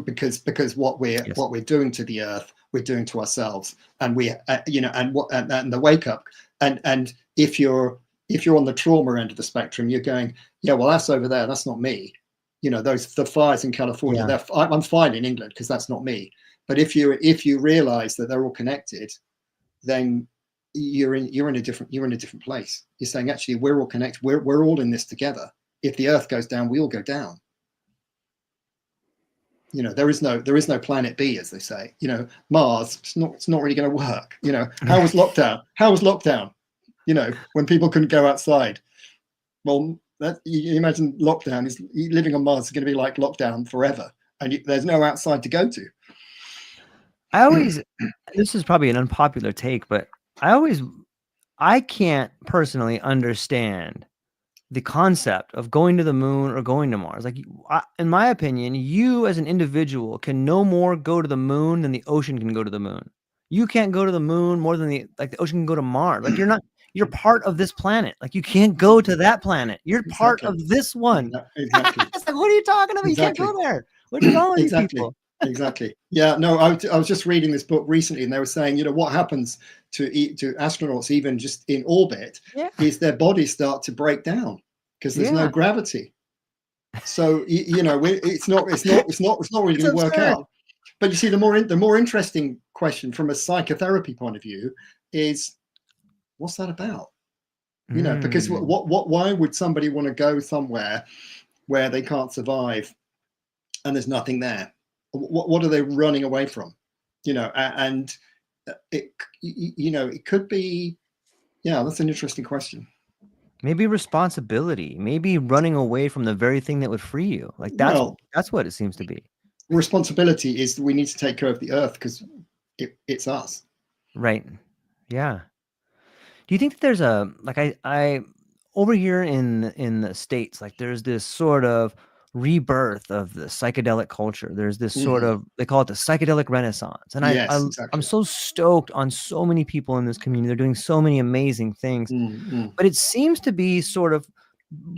because what we're doing to the earth, we're doing to ourselves, and we and the wake up, and if you're on the trauma end of the spectrum, you're going, well, that's over there, that's not me. The fires in California, I'm fine in England because that's not me. But if you realize that they're all connected, then you're in a different place. You're saying, actually, we're all connected. We're all in this together. If the earth goes down, we all go down. There is no planet B, as they say. Mars, it's not really going to work. How was lockdown? When people couldn't go outside. Well, you imagine lockdown is, living on Mars is going to be like lockdown forever, and there's no outside to go to. This is probably an unpopular take, but I can't personally understand the concept of going to the moon or going to Mars. Like, in my opinion, you as an individual can no more go to the moon than the ocean can go to the moon. You can't go to the moon more than the ocean can go to Mars. Like, you're part of this planet. Like, you can't go to that planet. You're part of this one. Exactly. It's like, what are you talking about? Exactly. You can't go there. What's wrong with these people? Exactly. Yeah. No, I was just reading this book recently, and they were saying, what happens to astronauts, even just in orbit, is their bodies start to break down because there's no gravity. So it's not really going to work out. But you see, the more interesting question from a psychotherapy point of view is, what's that about? Because why would somebody want to go somewhere where they can't survive and there's nothing there? What are they running away from? And it could be, that's an interesting question. Maybe responsibility, maybe running away from the very thing that would free you. Like, that's what it seems to be. Responsibility is that we need to take care of the earth because it's us. Right. Yeah. Do you think that there's I over here in the States, like, there's this sort of rebirth of the psychedelic culture. There's this sort Hmm. of, they call it the psychedelic renaissance. And Yes, I'm exactly. so stoked on so many people in this community. They're doing so many amazing things, Mm-hmm. but it seems to be sort of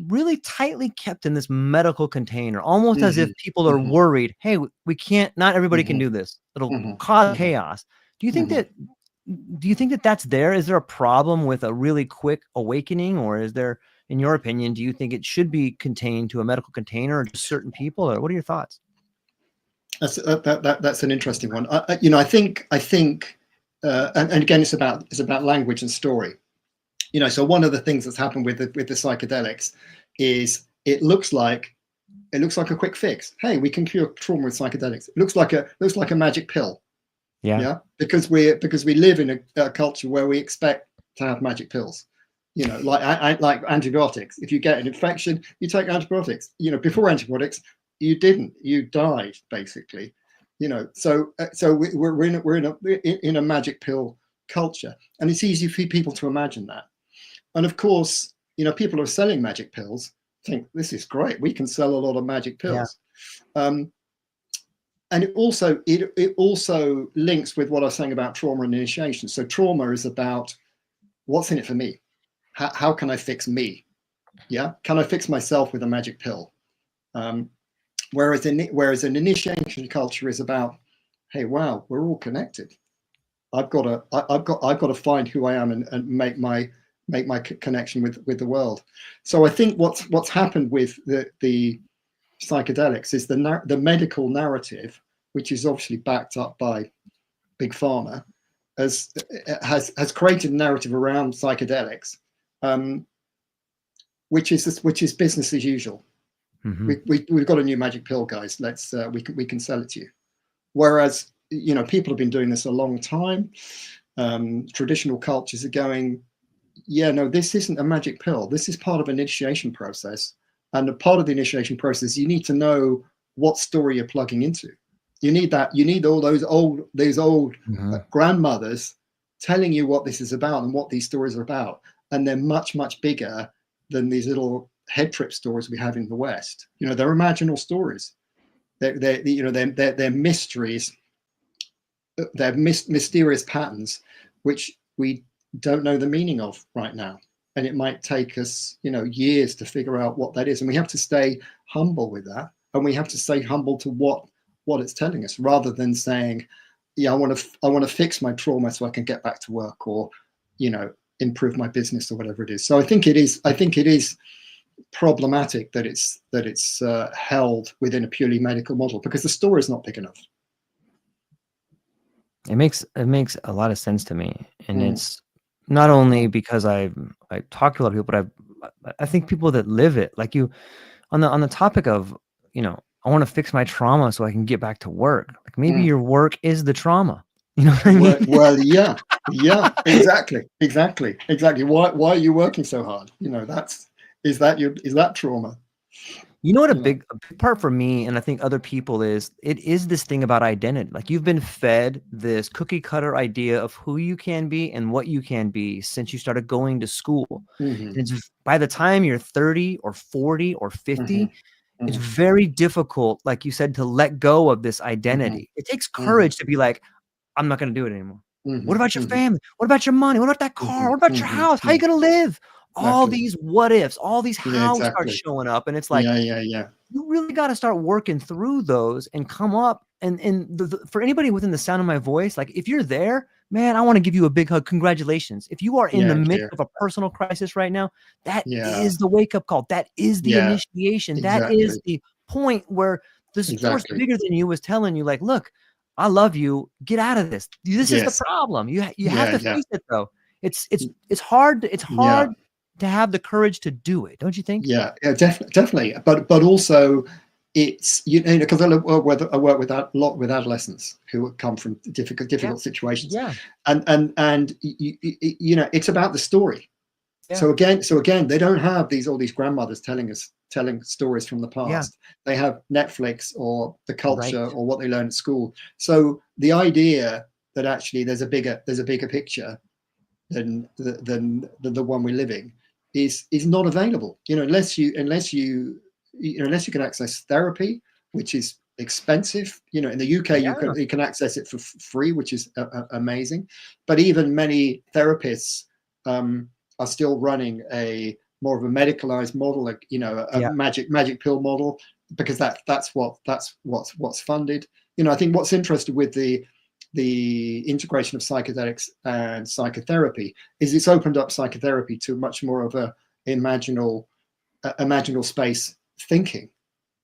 really tightly kept in this medical container, almost as if people are Hmm. worried, hey, we can't, not everybody can Hmm. do this. It'll Hmm. cause Hmm. chaos. Do you think Hmm. that that's there? Is there a problem with a really quick awakening, or is there, in your opinion, do you think it should be contained to a medical container or just certain people, or what are your thoughts? That's an interesting one. And again, it's about language and story. So one of the things that's happened with the psychedelics is it looks like a quick fix. Hey, we can cure trauma with psychedelics. It looks like a magic pill. Yeah. Yeah, because we live in a culture where we expect to have magic pills. Like antibiotics. If you get an infection, you take antibiotics. Before antibiotics, you died basically. We're in a magic pill culture, and it's easy for people to imagine that. And of course, people who are selling magic pills think this is great. We can sell a lot of magic Yeah. pills. Um, and it also links with what I was saying about trauma and initiation. So trauma is about what's in it for me. How can I fix me? Yeah, can I fix myself with a magic pill? Um, whereas an initiation culture is about, hey, wow, we're all connected. I've got to find who I am and make my connection with the world. So I think what's happened with the psychedelics is the medical narrative, which is obviously backed up by big pharma, has created a narrative around psychedelics, um, which is business as usual. Mm-hmm. We've got a new magic pill, guys. We can sell it to you. Whereas people have been doing this a long time. Traditional cultures are going, yeah, no, this isn't a magic pill. This is part of an initiation process. And a part of the initiation process, you need to know what story you're plugging into. You need that. You need all those old Mm-hmm. grandmothers telling you what this is about and what these stories are about. And they're much, much bigger than these little head trip stories we have in the West. They're imaginal stories. They're mysteries. They're mysterious patterns, which we don't know the meaning of right now. And it might take us, years to figure out what that is. And we have to stay humble with that. And we have to stay humble to what it's telling us, rather than saying, yeah, I want to fix my trauma so I can get back to work, or, improve my business, or whatever it is. So I think it is problematic that it's held within a purely medical model, because the story is not big enough. It makes a lot of sense to me, and Mm, it's not only because I talk to a lot of people, but I think people that live it, like you, on the topic of, I want to fix my trauma so I can get back to work. Like maybe mm. your work is the trauma. You know what I mean? Well, yeah, exactly. Why are you working so hard? Is that trauma? You know what You know. a big part for me, and I think other people, is it is this thing about identity. Like you've been fed this cookie cutter idea of who you can be and what you can be since you started going to school. Hmm. And it's by the time you're 30 or 40 or Hmm. 50, it's Hmm. very difficult, like you said, to let go of this Hmm. identity. It takes Hmm. courage to be like, I'm not going to do it anymore. What Hmm. about your Hmm. family? What about your money? What about that car? Hmm. What about your Hmm. house? How you Hmm. going to live? All Exactly. these what ifs, all these Yeah, hows start exactly. showing up. And it's like, Yeah. you really got to start working through those and come up. And for anybody within the sound of my voice, like if you're there, man, I want to give you a big hug. Congratulations. If you are in the Yeah, midst dear. of a personal crisis right now, that Yeah, is the wake up call. That is the yeah. initiation. That is Exactly. the point where this force Exactly. bigger than you is telling you, like, look, I love you. Get out of this. This is the Yes. problem. You have Yeah. to Yeah. face it though. It's hard. It's Yeah. hard to have the courage to do it. Don't you think? Yeah, definitely. But also, it's because I work with a lot with adolescents who come from Yeah. difficult situations, Yeah. and it's about the story. Yeah. So again, they don't have all these grandmothers telling stories from the Yeah. past. They have Netflix or the Right. culture or what they learn at school. So the idea that actually there's a bigger picture than the one we're living is not available. Unless you unless you can access therapy, which is expensive. In the UK, Yeah. you can access it for free, which is amazing. But even many therapists are still running a more of a medicalized model, like a Yeah. magic pill model, because that's what's funded. I think what's interesting with the integration of psychedelics and psychotherapy is it's opened up psychotherapy to much more of a imaginal space thinking,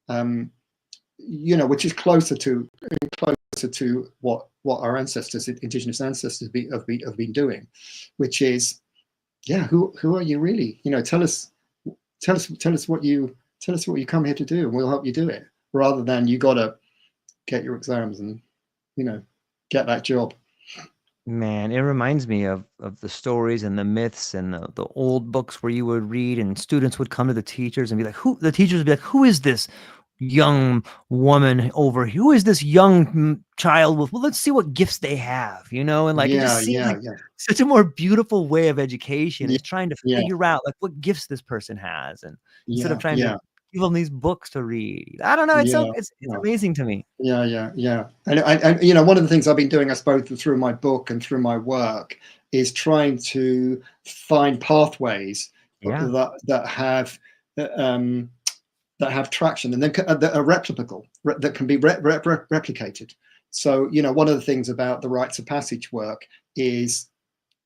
which is closer to what our ancestors, indigenous ancestors, have been doing, which is, yeah, who are you really? Tell us what you come here to do, and we'll help you do it, rather than you got to get your exams and get that job. Man, it reminds me of the stories and the myths and the old books where you would read and students would come to the teachers and be like, the teachers would be like, who is this young woman over here? Who is this young child with, well, let's see what gifts they have, and like, it just seems like such a more beautiful way of education is trying to figure out like what gifts this person has. And instead of trying to give them these books to read, I don't know. It's amazing to me. Yeah. And one of the things I've been doing, I suppose, through my book and through my work, is trying to find pathways that have traction and then that are replicable, that can be replicated. So, one of the things about the rites of passage work is,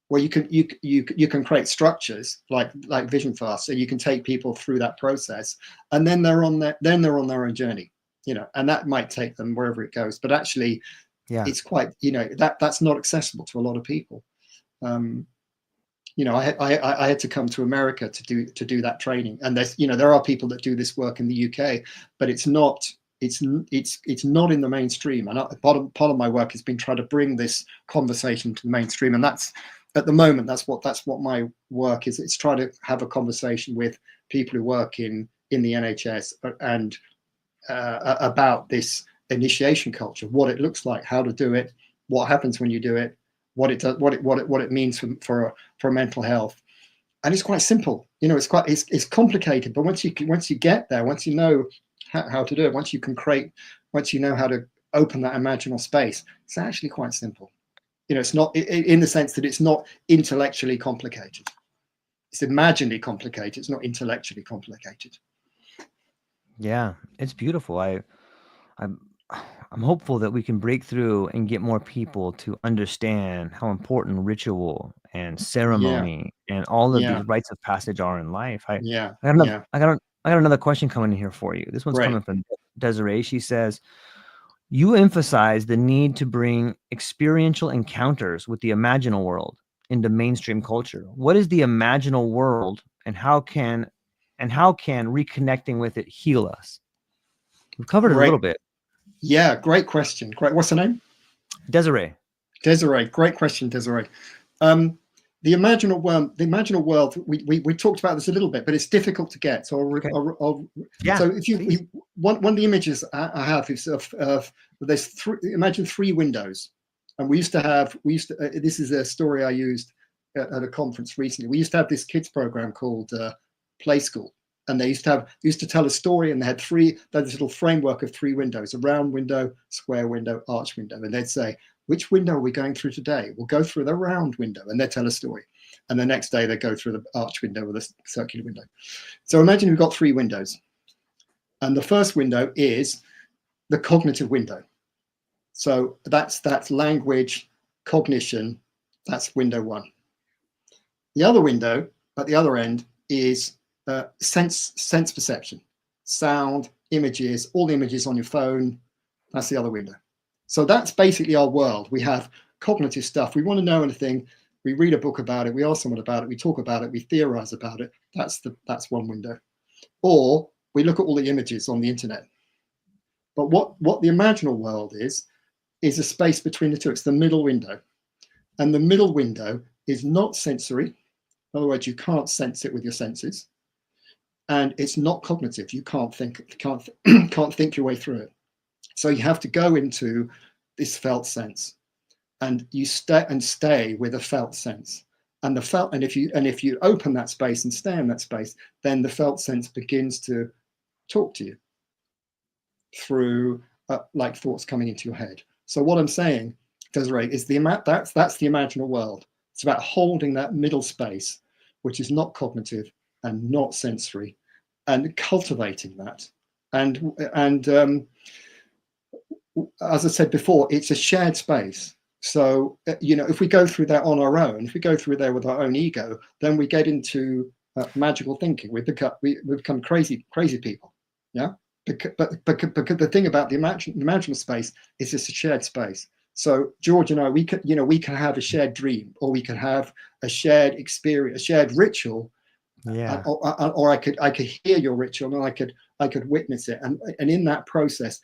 well, you can create structures like vision fast, so you can take people through that process, and then they're on their own journey, and that might take them wherever it goes. But actually, it's quite, that's not accessible to a lot of people. I had to come to America to do that training, and there are people that do this work in the UK, but it's not not in the mainstream. And part of my work has been trying to bring this conversation to the mainstream, and that's, at the moment, that's what my work is. It's trying to have a conversation with people who work in the NHS and about this initiation culture, what it looks like, how to do it, what happens when you do it, what it does, what it means for mental health. And it's quite simple. It's complicated, but once you get there, once you know how to do it, once you know how to open that imaginal space, it's actually quite simple. It's not, in the sense that it's not intellectually complicated. It's imaginally complicated. It's not intellectually complicated. Yeah, it's beautiful. I'm hopeful that we can break through and get more people to understand how important ritual and ceremony and all of these rites of passage are in life. I got another question coming in here for you. This one's coming from Desiree. She says, you emphasize the need to bring experiential encounters with the imaginal world into mainstream culture. What is the imaginal world, and how can reconnecting with it heal us? We've covered it a little bit. Yeah, great question. Great. What's her name? Desiree. Great question, Desiree. The imaginal world. We talked about this a little bit, but it's difficult to get. So so if you one of the images I have is of there's imagine 3 windows, and we used to. This is a story I used at a conference recently. We used to have this kids program called Play School. And they used to tell a story, and they had this little framework of 3 windows: a round window, square window, arch window. And they'd say, which window are we going through today? We'll go through the round window, and they'd tell a story. And the next day they go through the arch window or the circular window. So imagine we've got 3 windows. And the first window is the cognitive window. So that's language, cognition, that's window 1. The other window at the other end is sense perception, sound, images, all the images on your phone. That's the other window. So that's basically our world. We have cognitive stuff. We want to know anything. We read a book about it. We ask someone about it. We talk about it. We theorize about it. That's one window. Or we look at all the images on the internet. But what the imaginal world is a space between the two. It's the middle window. And the middle window is not sensory. In other words, you can't sense it with your senses. And it's not cognitive. You can't think your way through it. So you have to go into this felt sense, and you stay with a felt sense. And if you open that space and stay in that space, then the felt sense begins to talk to you through like thoughts coming into your head. So what I'm saying, Desiree, is that's the imaginal world. It's about holding that middle space, which is not cognitive and not sensory, and cultivating that. And as I said before, it's a shared space. So if we go through that on our own, if we go through there with our own ego, then we get into magical thinking. We become crazy people. Yeah. But the thing about the imaginal space is it's a shared space. So George and I, we can have a shared dream, or we can have a shared experience, a shared ritual. Yeah. Or I could hear your ritual, and I could witness it, and in that process,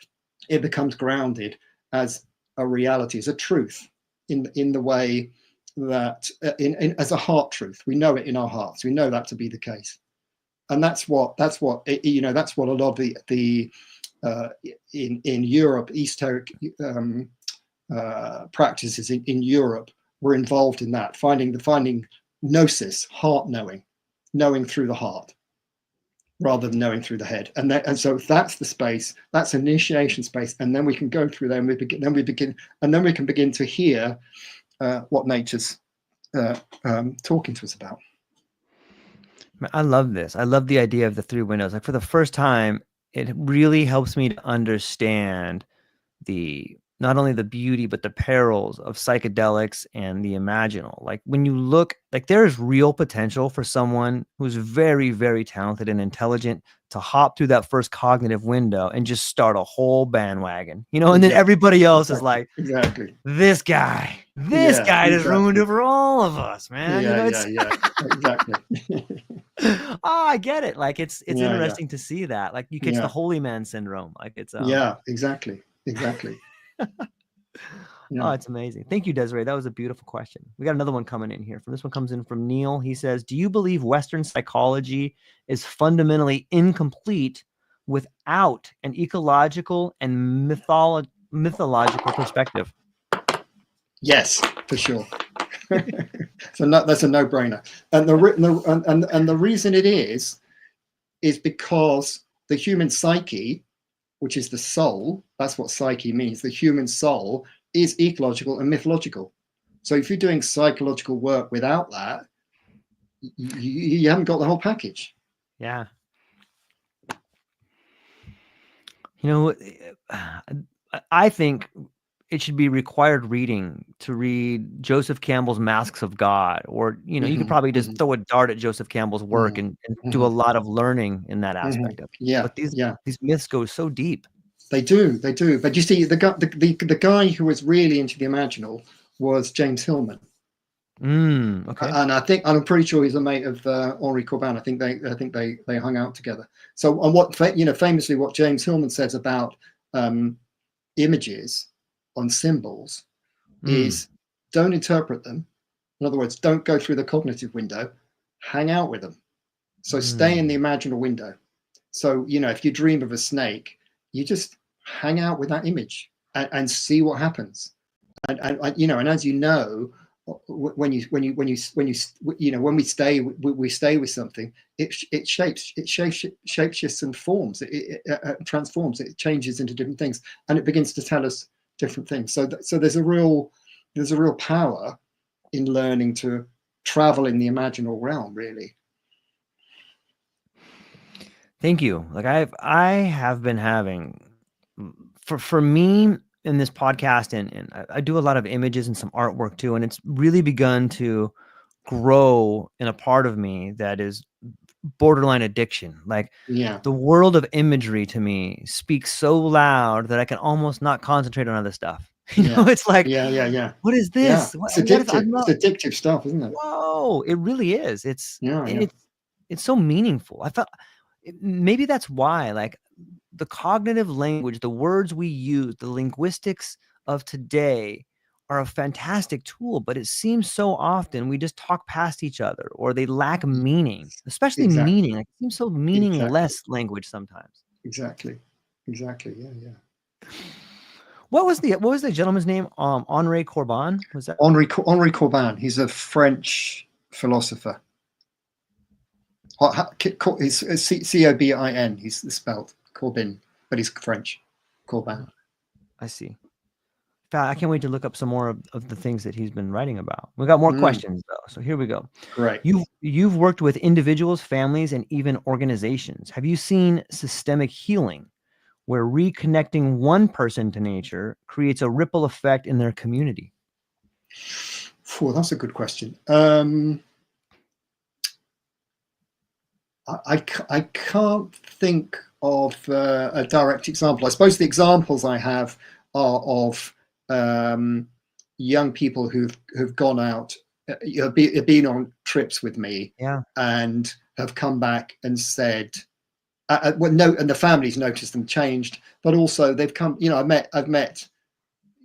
it becomes grounded as a reality, as a truth, in the way that as a heart truth. We know it in our hearts. We know that to be the case, and that's what a lot of the in Europe, esoteric practices in Europe were involved in that, finding gnosis, heart knowing through the heart, rather than knowing through the head. And so that's the space, that's initiation space, and then we can go through there, and then we can begin to hear what nature's talking to us about. I love this. I love the idea of the 3 windows. Like, for the first time, it really helps me to understand not only the beauty, but the perils of psychedelics and the imaginal. Like, when you look, like, there's real potential for someone who's very, very talented and intelligent to hop through that first cognitive window and just start a whole bandwagon, and then everybody else is like, exactly, this guy just ruined it for all of us, man. Exactly. Oh, I get it. Like, it's interesting to see that. Like, you catch the holy man syndrome. Like, it's exactly. Oh, it's amazing. Thank you, Desiree. That was a beautiful question. We got another one coming in here. This one comes in from Neil. He says, do you believe Western psychology is fundamentally incomplete without an ecological and mythological perspective? Yes, for sure. So that's a no-brainer. And the reason it is because the human psyche, which is the soul, that's what psyche means, the human soul, is ecological and mythological. So if you're doing psychological work without that, you haven't got the whole package. Yeah. I think it should be required reading to read Joseph Campbell's Masks of God, or, you could probably just throw a dart at Joseph Campbell's work and do a lot of learning in that aspect of it. Yeah. But these myths go so deep. They do. But you see, the guy who was really into the imaginal was James Hillman. Okay. And I'm pretty sure he's a mate of Henri Corbin. I think they hung out together. So, and famously, what James Hillman says about images on symbols is, don't interpret them. In other words, don't go through the cognitive window. Hang out with them. So stay in the imaginal window. So, if you dream of a snake, you just hang out with that image and see what happens. And as you know, when we stay with something, it shapeshifts and forms. It transforms. It changes into different things, and it begins to tell us different things. So there's a real power in learning to travel in the imaginal realm, really. Thank you. Like, I have been having, for me in this podcast, and I do a lot of images and some artwork too, and it's really begun to grow in a part of me that is borderline addiction. Like, the world of imagery to me speaks so loud that I can almost not concentrate on other stuff. It's like, what is this? It's addictive. It's addictive stuff, isn't it? Whoa, it really is. It's so meaningful. I felt maybe that's why, like, the cognitive language, the words we use, the linguistics of today are a fantastic tool, but it seems so often we just talk past each other, or they lack meaning, especially meaning. Like, it seems so meaningless language sometimes. Exactly. Yeah. What was the gentleman's name? Henri Corbin? Was that Henri Corbin? He's a French philosopher. It's Cobin. He's spelled Corbin, but he's French. Corbin. I see. I can't wait to look up some more of the things that he's been writing about. We got more questions though, so here we go. Great. You've worked with individuals, families, and even organizations. Have you seen systemic healing, where reconnecting one person to nature creates a ripple effect in their community? That's a good question. I can't think of a direct example. I suppose the examples I have are of young people who've gone out, been on trips with me, and have come back and said, and the families noticed them changed, but also they've come. I've met,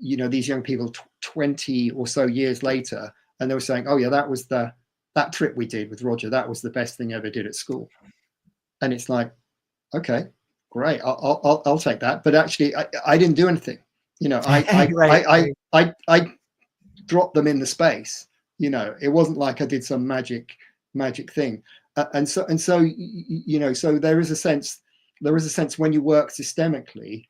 these young people 20 or so years later, and they were saying, "Oh yeah, that trip we did with Roger, that was the best thing I ever did at school." And it's like, okay, great, I'll take that. But actually, I didn't do anything. I dropped them in the space. It wasn't like I did some magic thing. And so so there is a sense when you work systemically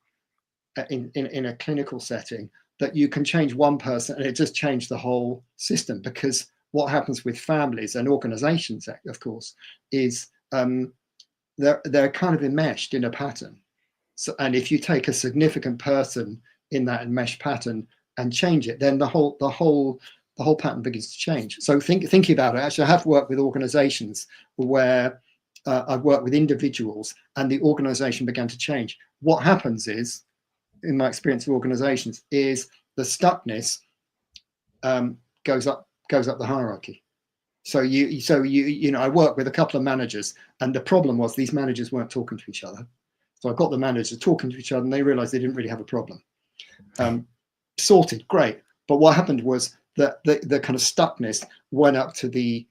in a clinical setting, that you can change one person and it just changed the whole system. Because what happens with families and organizations, of course, is they're kind of enmeshed in a pattern. So, and if you take a significant person in that enmeshed pattern and change it, then the whole pattern begins to change. So thinking about it, actually, I have worked with organizations where I've worked with individuals and the organization began to change. What happens is, in my experience of organizations, is the stuckness goes up the hierarchy. So I work with a couple of managers, and the problem was these managers weren't talking to each other. So I got the managers talking to each other, and they realized they didn't really have a problem. Sorted, great. But what happened was that the kind of stuckness went up to the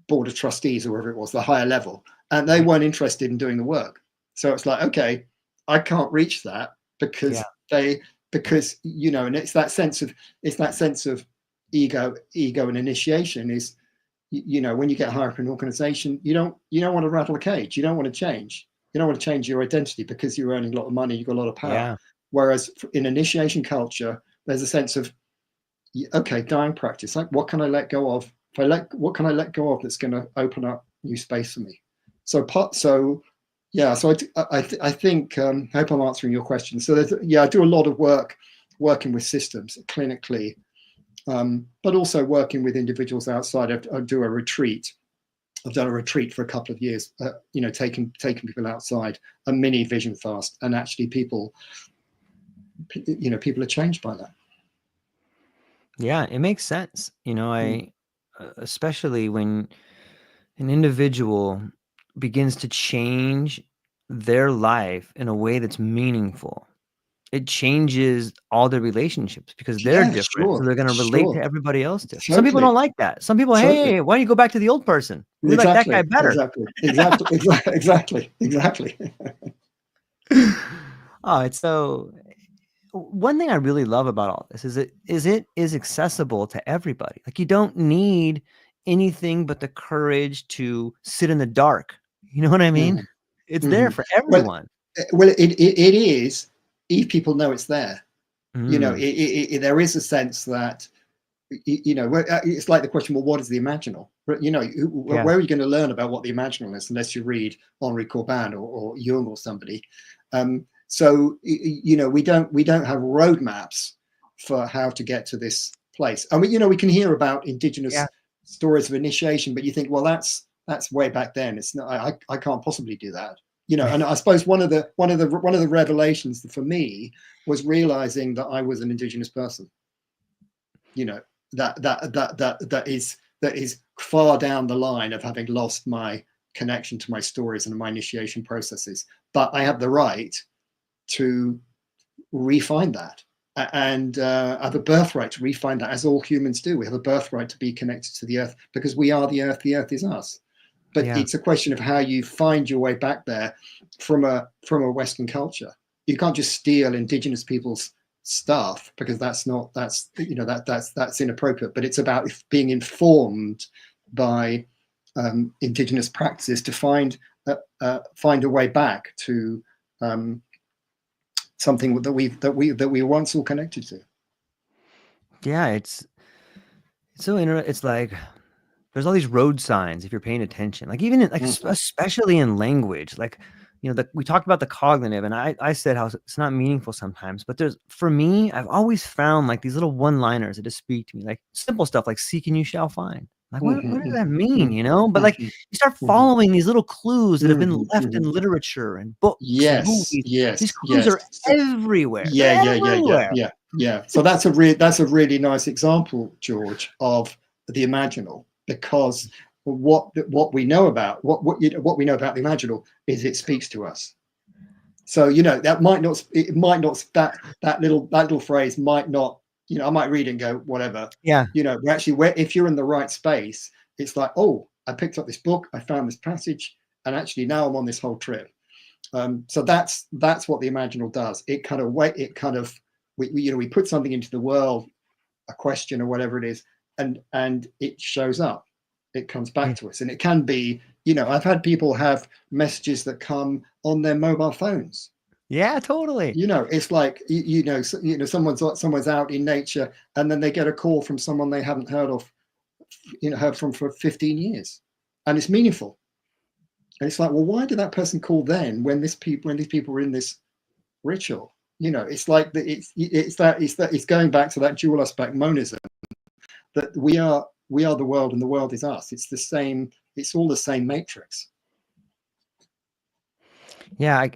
board of trustees, or wherever it was, the higher level, and they weren't interested in doing the work. So it's like, okay, I can't reach that because and it's that sense of ego and initiation is, when you get higher up in an organization, you don't want to rattle a cage. You don't want to change. You don't want to change your identity because you're earning a lot of money, you've got a lot of power. Yeah. Whereas in initiation culture, there's a sense of, okay, dying practice. Like, what can I let go of? What can I let go of that's going to open up new space for me? So I think, I hope I'm answering your question. So I do a lot of work working with systems clinically, but also working with individuals outside. I do a retreat. I've done a retreat for a couple of years, taking people outside, a mini vision fast, and actually people are changed by that. Yeah, it makes sense. Especially when an individual begins to change their life in a way that's meaningful, it changes all their relationships because they're different. So they're going to relate to everybody else different. Some people don't like that. Some people, hey, why don't you go back to the old person? We like that guy better. Exactly. Oh, it's so. One thing I really love about all this is it is accessible to everybody. Like, you don't need anything but the courage to sit in the dark. You know what I mean? It's there for everyone. Well, it is, if people know it's there. There is a sense that, it's like the question, well, what is the imaginal? Where are you going to learn about what the imaginal is unless you read Henri Corbin or Jung or somebody? So we don't have roadmaps for how to get to this place. I mean, we can hear about indigenous stories of initiation, but you think, well, that's way back then. It's not. I can't possibly do that. And I suppose one of the revelations for me was realizing that I was an indigenous person. That is far down the line of having lost my connection to my stories and my initiation processes. But I have the right to refine that, and I have a birthright to refine that, as all humans do. We have a birthright to be connected to the earth because we are the earth. The earth is us. But it's a question of how you find your way back there from a Western culture. You can't just steal indigenous people's stuff because that's inappropriate. But it's about being informed by indigenous practices to find a way back to something that we were once all connected to. Yeah, it's so interesting. It's like there's all these road signs if you're paying attention. Like even in, like Mm-hmm. especially in language, like we talked about the cognitive, and I said how it's not meaningful sometimes. But for me, I've always found like these little one-liners that just speak to me, like simple stuff like "seek and you shall find." Like what does that mean, But like you start Mm-hmm. following these little clues that have been left Mm-hmm. in literature and books and Yes, movies. These yes, clues yes. are So, everywhere. yeah, They're yeah, yeah, yeah, everywhere. yeah, yeah. So that's a really nice example, George, of the imaginal, because what we know about what we know about the imaginal is it speaks to us. So that might not that little phrase might not, I might read it and go whatever. Yeah. But actually, where if you're in the right space, it's like, oh, I picked up this book, I found this passage, and actually now I'm on this whole trip. So that's what the imaginal does. It kind of we put something into the world, a question or whatever it is, and it shows up. It comes back to us, and it can be. I've had people have messages that come on their mobile phones. Yeah, totally. It's like someone's out in nature, and then they get a call from someone they haven't heard from for 15 years, and it's meaningful. And it's like, well, why did that person call then when these people were in this ritual? It's like it's going back to that dual aspect monism, that we are the world and the world is us. It's the same. It's all the same matrix. Yeah,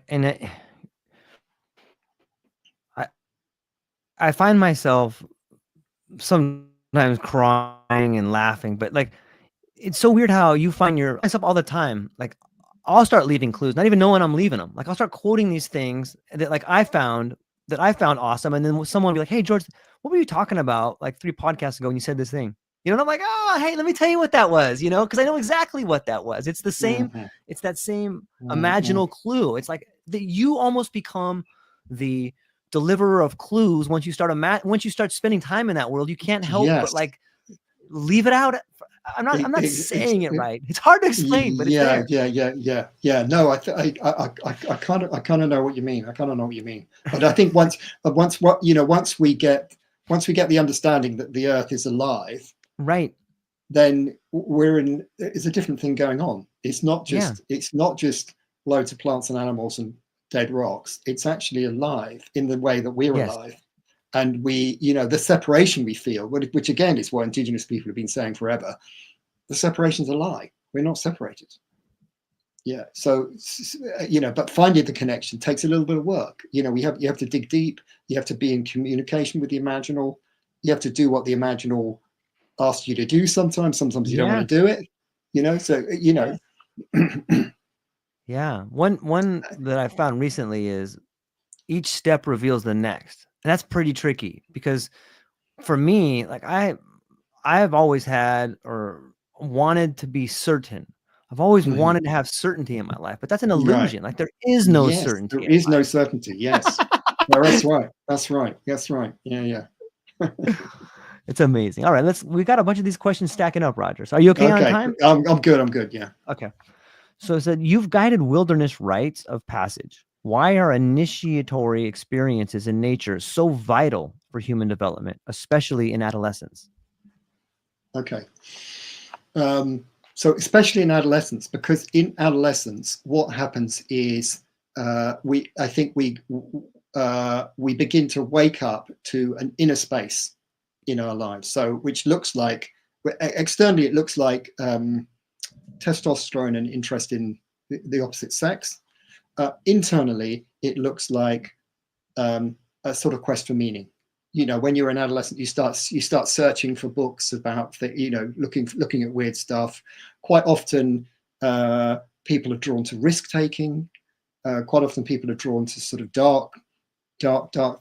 I find myself sometimes crying and laughing, but like it's so weird how you find myself all the time. Like I'll start leaving clues, not even knowing I'm leaving them. Like I'll start quoting these things that like I found awesome, and then someone will be like, "Hey George, what were you talking about like 3 podcasts ago when you said this thing?" And I'm like, "Oh, hey, let me tell you what that was," because I know exactly what that was. It's the same. Mm-hmm. It's that same Mm-hmm. imaginal clue. It's like that you almost become the deliverer of clues once you start spending time in that world. You can't help but Yes. like leave it out. I'm not saying it right. It's hard to explain, but it's Yeah, there. yeah, yeah, yeah, yeah. No, I kind of know what you mean. I kind of know what you mean. But I think once we get the understanding that the Earth is alive, Right. then it's a different thing going on. It's not Yeah. just loads of plants and animals and dead rocks. It's actually alive in the way that we're Yes. alive. And the separation we feel, which again is what indigenous people have been saying forever, the separation's a lie. We're not separated. Yeah. So, but finding the connection takes a little bit of work. You have to dig deep. You have to be in communication with the imaginal. You have to do what the imaginal asks you to do sometimes. Sometimes you don't Yeah. want to do it. So, Yeah. One that I found recently is each step reveals the next. And that's pretty tricky because for me, like I've always had or wanted to be certain. I've always mhm, wanted to have certainty in my life, but that's an right. illusion. Like there is no Yes, certainty there in is no life. certainty. Yes. No, that's right. That's right. That's right. Yeah, yeah. It's amazing. All right, we got a bunch of these questions stacking up, Roger. So are you okay on Okay. time? I'm good. I'm good. Yeah. Okay. So it said, you've guided wilderness rites of passage. Why are initiatory experiences in nature so vital for human development, especially in adolescence? Okay. So especially in adolescence, because in adolescence, what happens is I think we begin to wake up to an inner space in our lives. So which looks like externally, it looks like testosterone and interest in the opposite sex. Internally, it looks like a sort of quest for meaning. When you're an adolescent, you start searching for books about looking at weird stuff. Quite often, people are drawn to risk taking. Quite often, people are drawn to sort of dark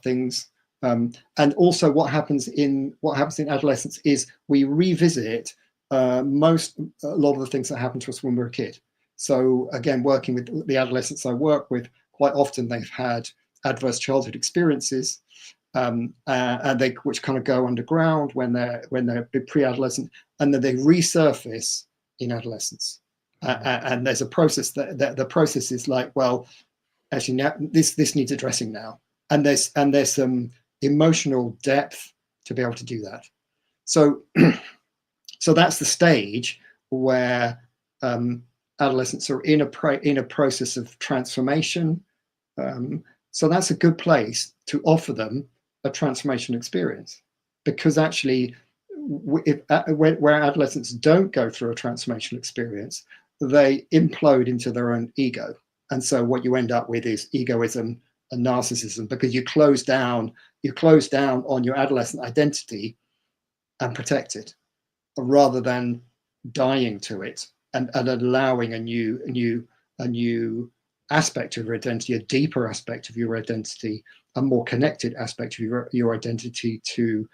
things. And also, what happens in adolescence is we revisit a lot of the things that happened to us when we were a kid. So again, working with the adolescents I work with, quite often they've had adverse childhood experiences, and which kind of go underground when they're pre-adolescent, and then they resurface in adolescence. And there's a process that the process is like, well, actually now this needs addressing now, and there's some emotional depth to be able to do that. So so that's the stage where adolescents are in a process of transformation. So that's a good place to offer them a transformation experience, because actually, where adolescents don't go through a transformational experience, they implode into their own ego. And so what you end up with is egoism and narcissism, because you close down on your adolescent identity and protect it, rather than dying to it and allowing a new aspect of your identity, a deeper aspect of your identity, a more connected aspect of your identity to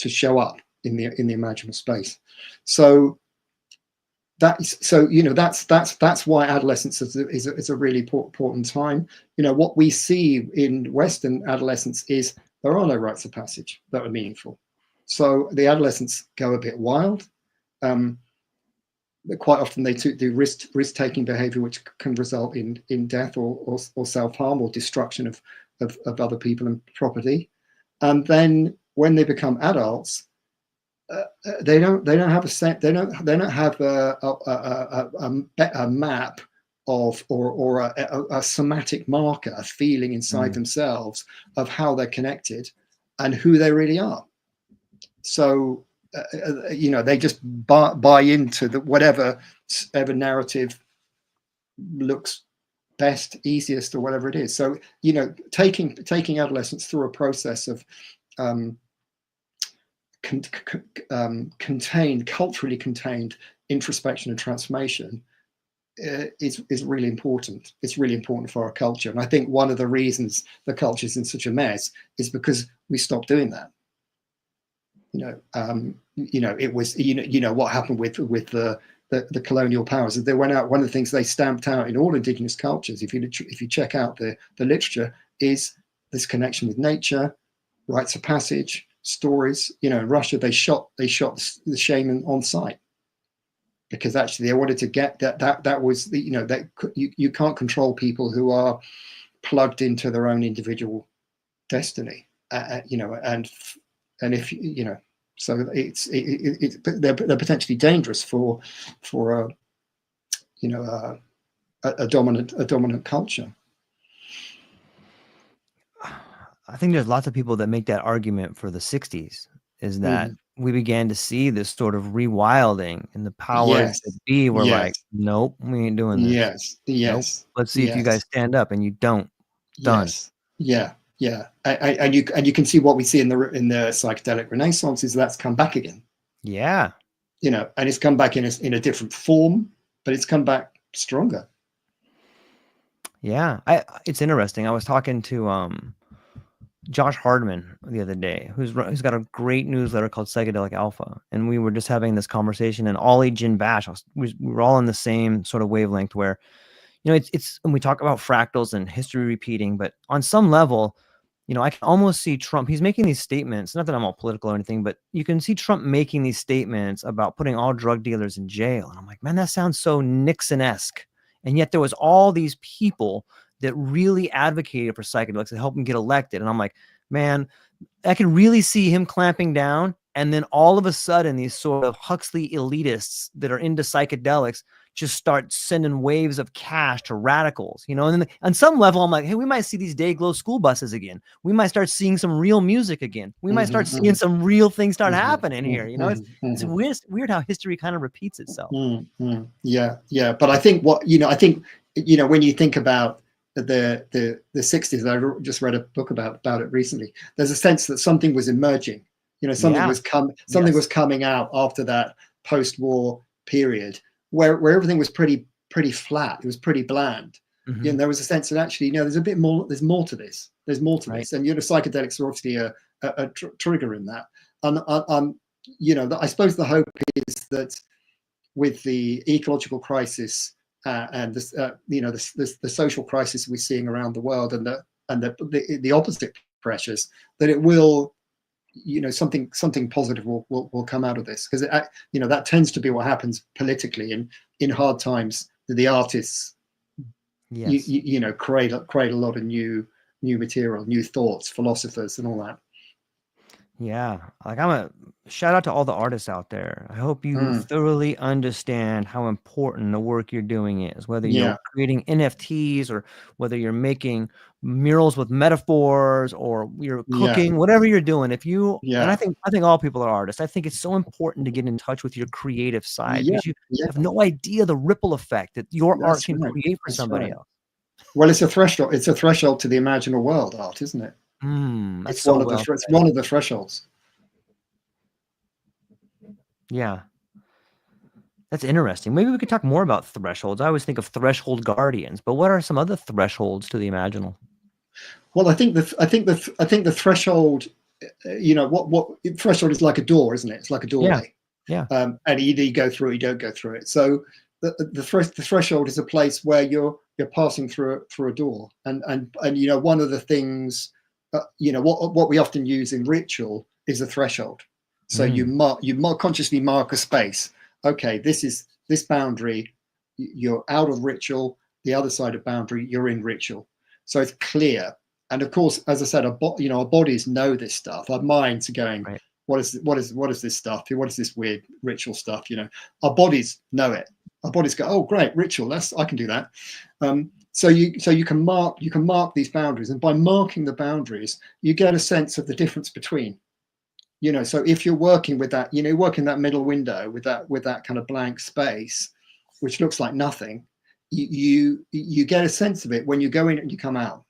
show up in the imaginal space. So that's why adolescence is a really important time. What we see in Western adolescence is there are no rites of passage that are meaningful. So the adolescents go a bit wild. Quite often they do risk-taking behavior, which can result in death or self-harm or destruction of other people and property. And then when they become adults, they don't have a map of or a somatic marker, a feeling inside themselves of how they're connected and who they really are. So they just buy into whatever narrative looks best, easiest, or whatever it is. So taking adolescents through a process of culturally contained introspection and transformation is really important. It's really important for our culture, and I think one of the reasons the culture is in such a mess is because we stopped doing that. It was what happened with the colonial powers. They went out. One of the things they stamped out in all indigenous cultures, if you check out the literature, is this connection with nature, rites of passage, stories. In Russia, they shot the shaman on sight, because actually they wanted to get that was that you can't control people who are plugged into their own individual destiny, and if so they're potentially dangerous for a dominant culture. I think there's lots of people that make that argument for the 60s, is that we began to see this sort of rewilding, and the powers that be were like, nope, we ain't doing this. Nope. Let's see if you guys stand up, and you don't. Done. Yeah. And you can see what we see in the psychedelic renaissance is that's come back again. Yeah. And it's come back in a different form, but it's come back stronger. Yeah. It's interesting. I was talking to Josh Hardman the other day, who's got a great newsletter called Psychedelic Alpha, and we were just having this conversation. And Ollie Jin Bash, we were all on the same sort of wavelength, where it's when we talk about fractals and history repeating, but on some level, I can almost see Trump. He's making these statements. Not that I'm all political or anything, but you can see Trump making these statements about putting all drug dealers in jail, and I'm like, man, that sounds so Nixon-esque. And yet there was all these people that really advocated for psychedelics to help him get elected. And I'm like, man, I can really see him clamping down. And then all of a sudden, these sort of Huxley elitists that are into psychedelics just start sending waves of cash to radicals, and then on some level, I'm like, hey, we might see these Dayglow school buses again. We might start seeing some real music again. We might start seeing some real things start happening here. It's weird how history kind of repeats itself. Yeah. But I think when you think about the 60s, I just read a book about it recently. There's a sense that something was emerging. Something was coming out after that post-war period, where everything was pretty flat. It was pretty bland. And there was a sense that actually, there's a bit more. There's more to this. There's more to this. And psychedelics are obviously a trigger in that. And I suppose the hope is that with the ecological crisis and this, the social crisis we're seeing around the world, and the opposite pressures, that it will something positive will come out of this, because that tends to be what happens politically in hard times. The artists Yes. create a lot of new material, new thoughts, philosophers, and all that. Yeah, like I'm a shout out to all the artists out there. I hope you thoroughly understand how important the work you're doing is, whether you're Yeah, creating NFTs or whether you're making murals with metaphors or you're yeah, cooking, whatever you're doing. If you and yeah, I think all people are artists. I think it's so important to get in touch with your creative side yeah, because you yeah. have no idea the ripple effect that your art That's can right. create for That's somebody right. else. Well, it's a threshold. It's a threshold to the imaginal world, art, isn't it? That's It's so one of the well it's said. one of the thresholds. Yeah. That's interesting. Maybe we could talk more about thresholds. I always think of threshold guardians, but what are some other thresholds to the imaginal? Well, I think the threshold. What threshold is like a door, isn't it? It's like a Yeah. doorway, Yeah. and either you go through it, or you don't go through it. So the threshold is a place where you're passing through a door, and one of the things, what we often use in ritual is a threshold. So Mm, you consciously mark a space. Okay, this boundary, you're out of ritual. The other side of boundary, you're in ritual. So it's clear. And of course, as I said, our bodies know this stuff. Our minds are going, right. what is this stuff? What is this weird ritual stuff? Our bodies know it. Our bodies go, oh, great, ritual. I can do that. So you can mark these boundaries, and by marking the boundaries, you get a sense of the difference between. So if you're working with that, working that middle window with that kind of blank space, which looks like nothing, you get a sense of it when you go in and you come out.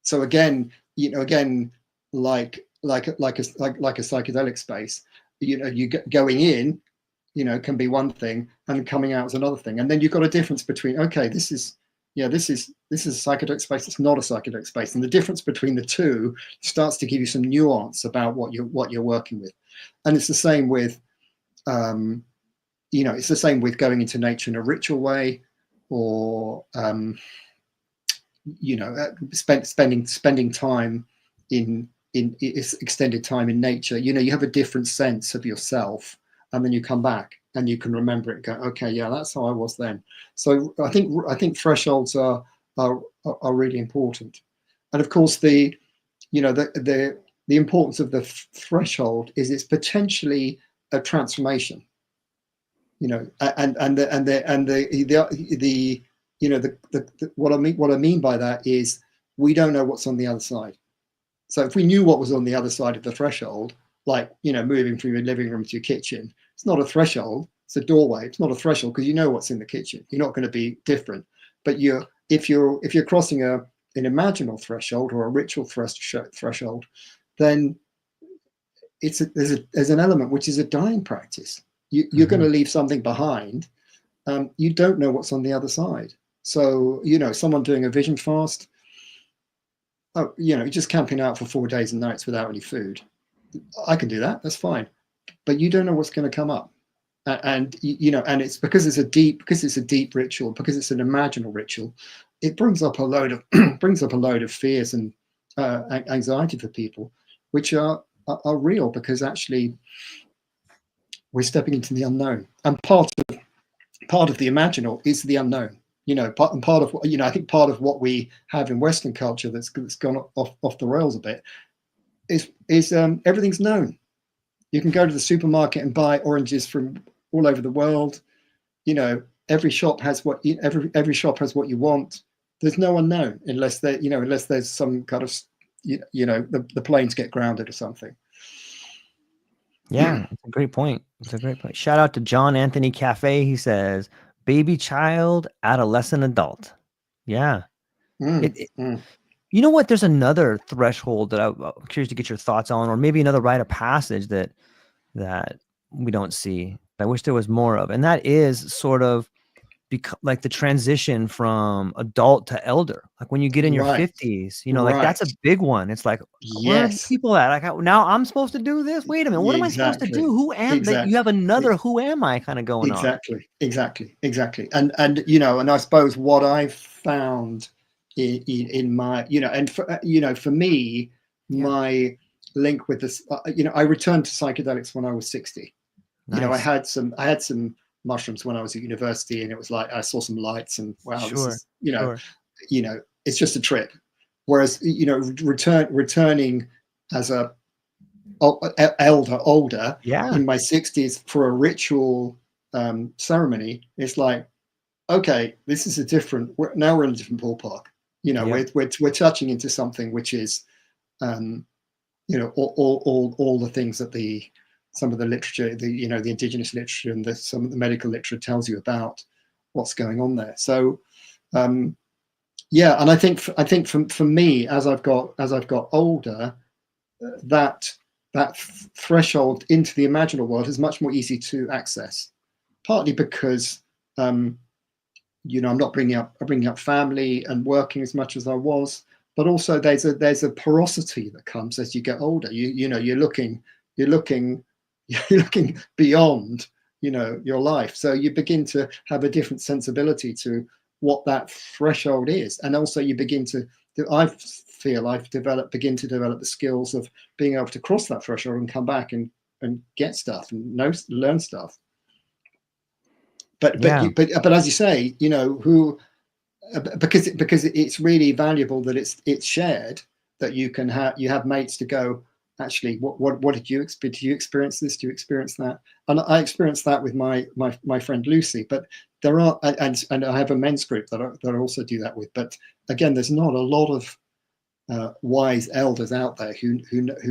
So again, like a psychedelic space, you going in, can be one thing, and coming out is another thing. And then you've got a difference between, okay, this is a psychedelic space, it's not a psychedelic space. And the difference between the two starts to give you some nuance about what you're working with. And it's the same with it's the same with going into nature in a ritual way, or spending time in extended time in nature. You have a different sense of yourself, and then you come back and you can remember it. Go, okay, yeah, that's how I was then. So I think thresholds are really important. And of course, the importance of the threshold is it's potentially a transformation. What I mean by that is we don't know what's on the other side. So if we knew what was on the other side of the threshold, like moving from your living room to your kitchen, it's not a threshold, it's a doorway. It's not a threshold because you know what's in the kitchen. You're not going to be different. But if you're crossing an imaginal threshold or a ritual threshold, then there's an element which is a dying practice. You're going to leave something behind. You don't know what's on the other side. So someone doing a vision fast, just camping out for 4 days and nights without any food. I can do that. That's fine. But you don't know what's going to come up. And it's because it's a deep ritual, because it's an imaginal ritual, it brings up a load of fears and anxiety for people, which are real, because actually we're stepping into the unknown, and part of the imaginal is the unknown. Part of what I think part of what we have in Western culture that's gone off the rails a bit is everything's known. You can go to the supermarket and buy oranges from all over the world. Every shop has what every shop has what you want. There's no unknown unless there's some kind of the planes get grounded or something. Yeah, it's a great point. It's a great point. Shout out to John Anthony Cafe. He says, baby, child, adolescent, adult. Yeah. Mm, It, mm. you know what? There's another threshold that I'm curious to get your thoughts on, or maybe another rite of passage that we don't see. I wish there was more of, and that is sort of like the transition from adult to elder. Like when you get in your Right, 50s, like that's right. a big one. It's like, where are the Yes, people at? Like now I'm supposed to do this. Wait a minute, what am I supposed to do? exactly, Who am that? You exactly. have another who am I kind of going on. Exactly. And I suppose what I've found in my, and for me, Yeah. my link with this. I returned to psychedelics when I was 60. I Nice. had some mushrooms when I was at university, and it was like I saw some lights, and wow, this Sure. is Sure. it's just a trip. Whereas returning as a older Yeah. in my 60s for a ritual ceremony, it's like, okay, this is now we're in a different ballpark. Yep. We're touching into something which is um, all the things that some of the literature, the indigenous literature and some of the medical literature tells you about what's going on there. So um, yeah, and I think for me, as I've got older, that threshold into the imaginal world is much more easy to access. Partly because I'm not bringing up family and working as much as I was, but also there's a porosity that comes as you get older. You're looking you're looking you're looking beyond your life, so you begin to have a different sensibility to what that threshold is, and also you begin to I feel begin to develop the skills of being able to cross that threshold and come back and get stuff and learn stuff. Yeah. But as you say, who because it's really valuable that it's shared, that you have mates to go, actually, what did you experience? Do you experience this? Do you experience that? And I experienced that with my friend Lucy. But there are, and I have a men's group that I also do that with. But again, there's not a lot of wise elders out there who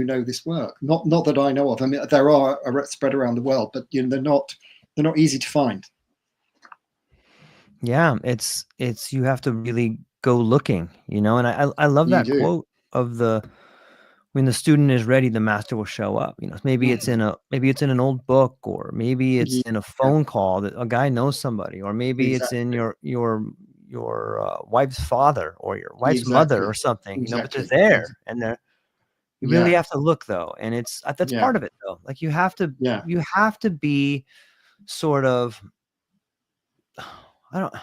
know this work. Not that I know of. I mean, there are spread around the world, but they're not easy to find. Yeah. It's you have to really go looking, and I love You that do. quote of the when the student is ready, the master will show up. Maybe it's Mm. in an old book, or maybe it's Yeah, in a phone call that a guy knows somebody, or maybe it's in exactly. your wife's father or your wife's mother or Exactly. something. But they're Exactly. there, and they're you really Yeah. have to look though, and that's Yeah. part of it though. Like Yeah. you have to be sort of I don't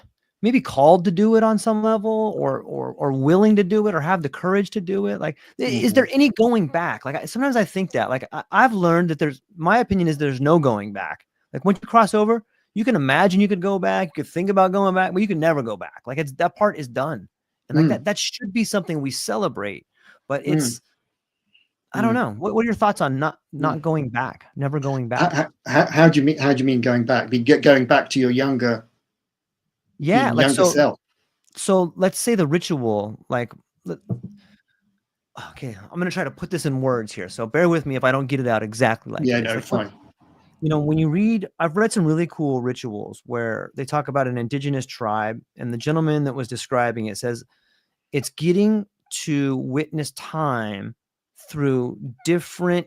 maybe called to do it on some level, or willing to do it, or have the courage to do it. Like, is Hmm. there any going back? Like, sometimes I think that, like, I've learned that my opinion is there's no going back. Like, once you cross over, you can imagine you could go back, you could think about going back, but you can never go back. Like, that part is done. And like Mm. that should be something we celebrate, but Mm. I don't Mm. know. What are your thoughts on Mm. not going back, never going back? How do you mean? How do you mean going back? Going back to your Yeah. Like, younger self? so let's say the ritual, like, okay, I'm going to try to put this in words here. So bear with me if I don't get it out exactly like Yeah. it is. No. Like, what, Fine. when I've read some really cool rituals where they talk about an indigenous tribe, and the gentleman that was describing it says it's getting to witness time through different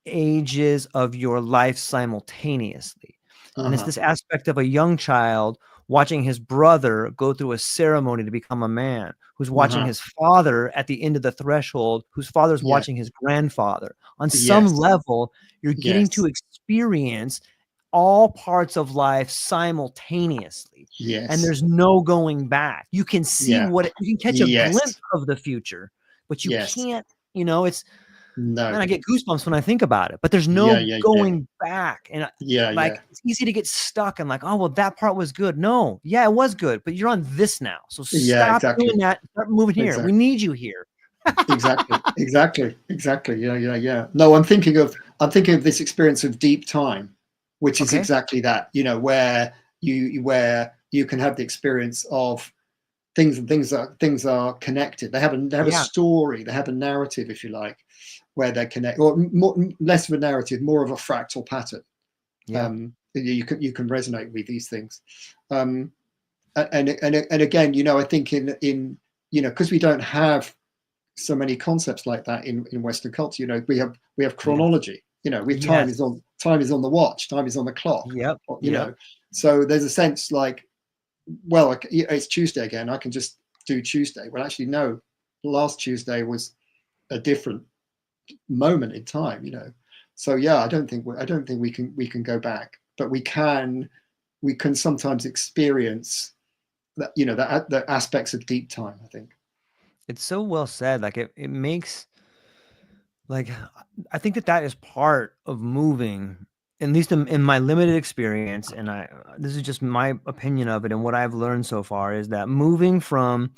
ages of your life simultaneously. Uh And it's huh. this aspect of a young child watching his brother go through a ceremony to become a man, who's Uh watching huh. his father at the end of the threshold, whose father's Yes. watching his grandfather. On some Yes. level, you're getting to Yes. experience all parts of life simultaneously. And Yes. there's no going back. You can see Yeah. you can catch a glimpse Yes. of the future, but you Yes. can't, it's No. man, I get goosebumps when I think about it, but there's Yeah. no Yeah. Yeah. going back. And Yeah. like, Yeah. it's easy to get stuck and like, oh, well, that part was good. No, yeah, it was good, but you're on this now. So Yeah. stop doing Exactly. that. Start moving here. We Exactly. need you here. Exactly. Exactly. Exactly. Yeah. Yeah. Yeah. No, I'm thinking of this experience of deep time, which is Okay. exactly that. Where you can have the experience of things are connected. They have a Yeah. story. They have a narrative, if you like, where they're connected, or less of a narrative, more of a fractal pattern. Yeah. You can resonate with these things, um, and again, I think in because we don't have so many concepts like that in Western culture. We have Yes. chronology. We Yes. time is on the watch, time is on the clock. Yep. You Yep. know, so there's a sense like, well, it's Tuesday again. I can just do Tuesday. Well, actually, no. Last Tuesday was a different moment in time. So yeah, I don't think we can go back, but we can sometimes experience that. The aspects of deep time. I think. It's so well said. Like, it makes like I think that that is part of moving, at least in my limited experience, and I this is just my opinion of it and what I've learned so far, is that moving through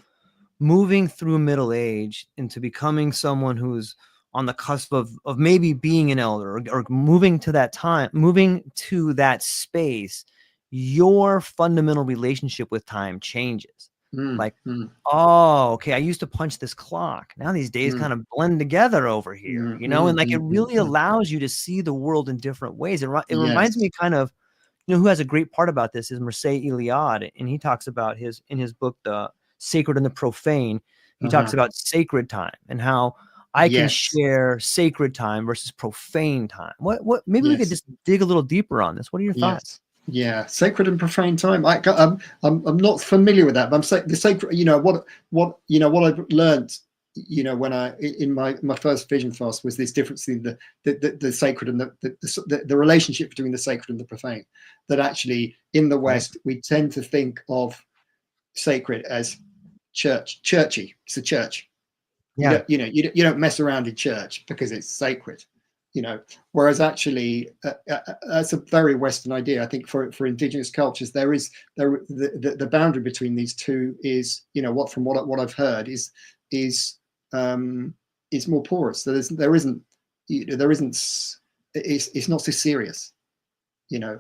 middle age into becoming someone who's on the cusp of maybe being an elder, or moving to that time, moving to that space, your fundamental relationship with time changes. Mm, Like, mm, oh, okay, I used to punch this clock. Now these days mm, kind of blend together over here, mm, you know? mm, And like it mm, mm, really mm. allows you to see the world in different ways. It reminds Yes. me kind of, you know, who has a great part about this is Mircea Eliade, and he talks about his in his book, The Sacred and the Profane. He talks Uh-huh. about sacred time and how I can Yes. share sacred time versus profane time. What maybe we could Yes. just dig a little deeper on this. What are your thoughts? Yes. Yeah. Sacred and profane time. I'm not familiar with that, but I'm saying the sacred. What I've learned. When in my first vision fast was this difference in the sacred and the relationship between the sacred and the profane. That actually in the Right. West we tend to think of sacred as churchy. It's a church. Yeah. You don't mess around in church because it's sacred. Whereas actually that's a very Western idea. I think for indigenous cultures the boundary between these two is, what I've heard is um is more porous. There isn't it's not so serious. you know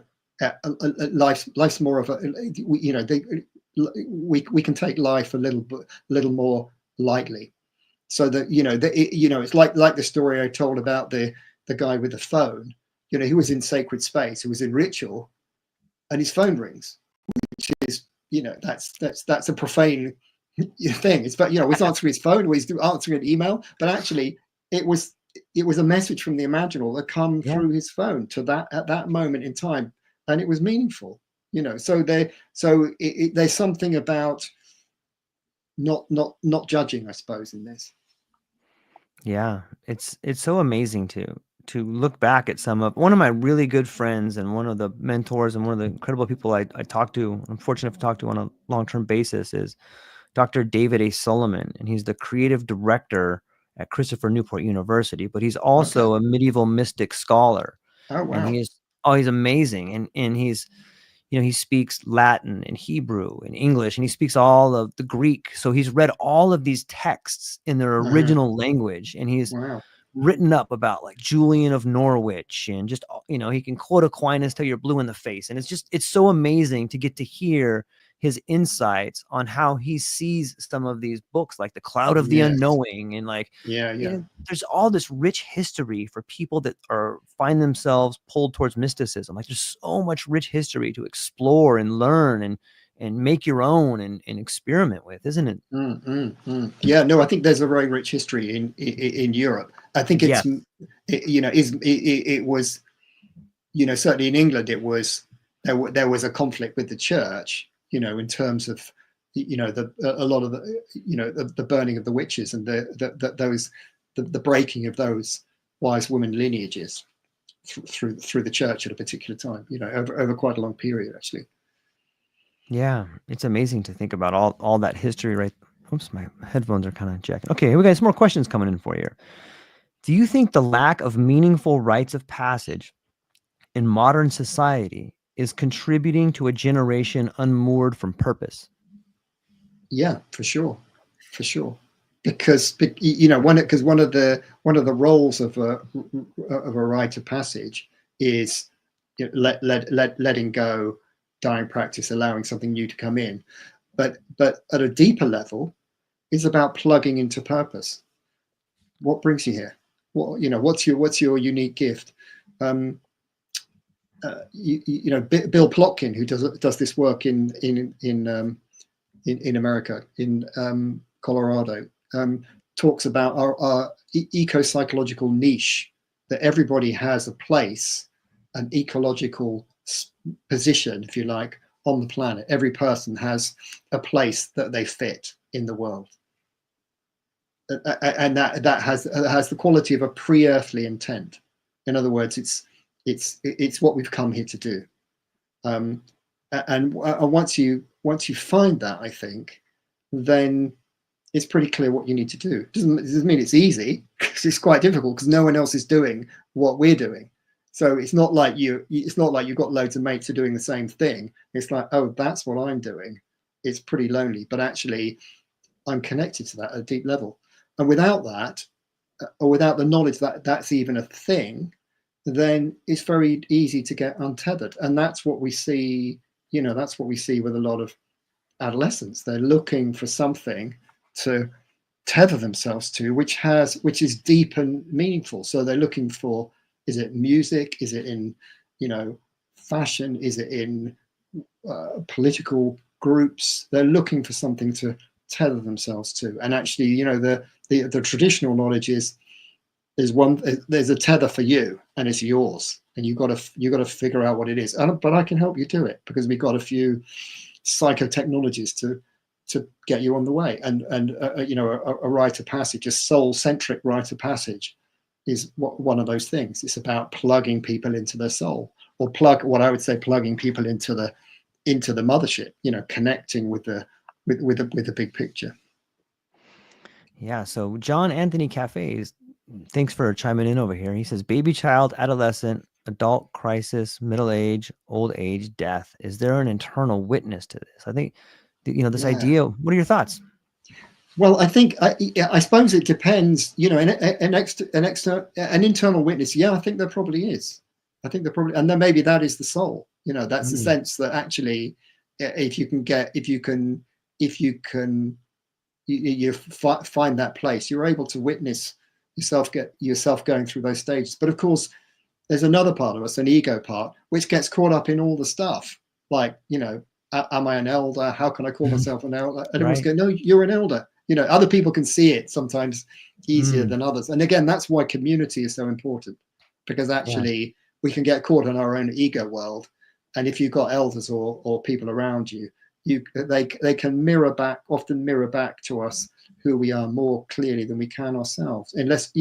life's more of a, we can take life a little more lightly. So that it's like the story I told about the guy with the phone. He was in sacred space, he was in ritual, and his phone rings, which is, that's a profane thing. It's, but he's answering his phone, or he's answering an email, but actually it was a message from the imaginal that come Yeah. through his phone to that at that moment in time, and it was meaningful. There's something about not judging, I suppose, in this. Yeah, it's so amazing to look back at some of one of my really good friends and one of the mentors and one of the incredible people I talk to, I'm fortunate to talk to on a long-term basis, is Dr. David A. Sullivan, and he's the creative director at Christopher Newport University, but he's Okay. also a medieval mystic scholar, Oh and wow. he's amazing, and he's, you know, he speaks Latin and Hebrew and English, and he speaks all of the Greek. So he's read all of these texts in their Uh-huh. original language, and he's Wow. written up about like Julian of Norwich, and just, you know, he can quote Aquinas till you're blue in the face. And it's so amazing to get to hear his insights on how he sees some of these books, like The Cloud of the Yes. Unknowing, and like, Yeah, you yeah. know, there's all this rich history for people that are find themselves pulled towards mysticism. Like there's so much rich history to explore and learn and make your own and experiment with, isn't it? Mm, mm, mm. Yeah, no, I think there's a very rich history in Europe. I think Yes. it was, certainly in England, there was a conflict with the church, in terms of, a lot of the burning of the witches, and the breaking of those wise woman lineages through the church at a particular time, over quite a long period, actually. Yeah, it's amazing to think about all that history, right? Oops, my headphones are kind of jacking. Okay, here we got some more questions coming in for you. Do you think the lack of meaningful rites of passage in modern society is contributing to a generation unmoored from purpose? Yeah, for sure. Because one of the roles of a rite of passage is, letting go, dying practice, allowing something new to come in. But at a deeper level, it's about plugging into purpose. What brings you here? What's your unique gift? Um, Bill Plotkin, who does this work in America, in Colorado, talks about our eco-psychological niche, that everybody has a place, an ecological position, if you like, on the planet. Every person has a place that they fit in the world. And that has the quality of a pre-earthly intent. In other words, it's what we've come here to do. And once you find that, I think, then it's pretty clear what you need to do. Doesn't mean it's easy, because it's quite difficult, because no one else is doing what we're doing. So it's not like you've got loads of mates who are doing the same thing. It's like, oh, that's what I'm doing. It's pretty lonely, but actually I'm connected to that at a deep level. And without that, or without the knowledge that that's even a thing, then it's very easy to get untethered. And that's what we see, that's what we see with a lot of adolescents. They're looking for something to tether themselves to, which is deep and meaningful. So they're looking for, is it music? Is it in, fashion? Is it in political groups? They're looking for something to tether themselves to. And actually, the traditional knowledge is there's a tether for you, and it's yours, and you got to figure out what it is. But I can help you do it, because we've got a few psychotechnologies to get you on the way. And a rite of passage, a soul-centric rite of passage, is one of those things. It's about plugging people into their soul, or plugging people into the mothership. Connecting with the big picture. Yeah. So John Anthony Cafes, thanks for chiming in over here. He says, baby, child, adolescent, adult, crisis, middle age, old age, death. Is there an internal witness to this? I think, this idea. What are your thoughts? Well, I think I suppose it depends. An internal witness. Yeah, I think there probably is. I think there probably, and then maybe that is the soul. That's the sense that actually, if you find that place, you're able to witness yourself going through those stages. But of course, there's another part of us, an ego part, which gets caught up in all the stuff, like, am I an elder? How can I call myself an elder? And everyone's going, no, you're an elder. Other people can see it sometimes easier than others. And again, that's why community is so important, because actually we can get caught in our own ego world. And if you've got elders or people around you, they can often mirror back to us who we are more clearly than we can ourselves, unless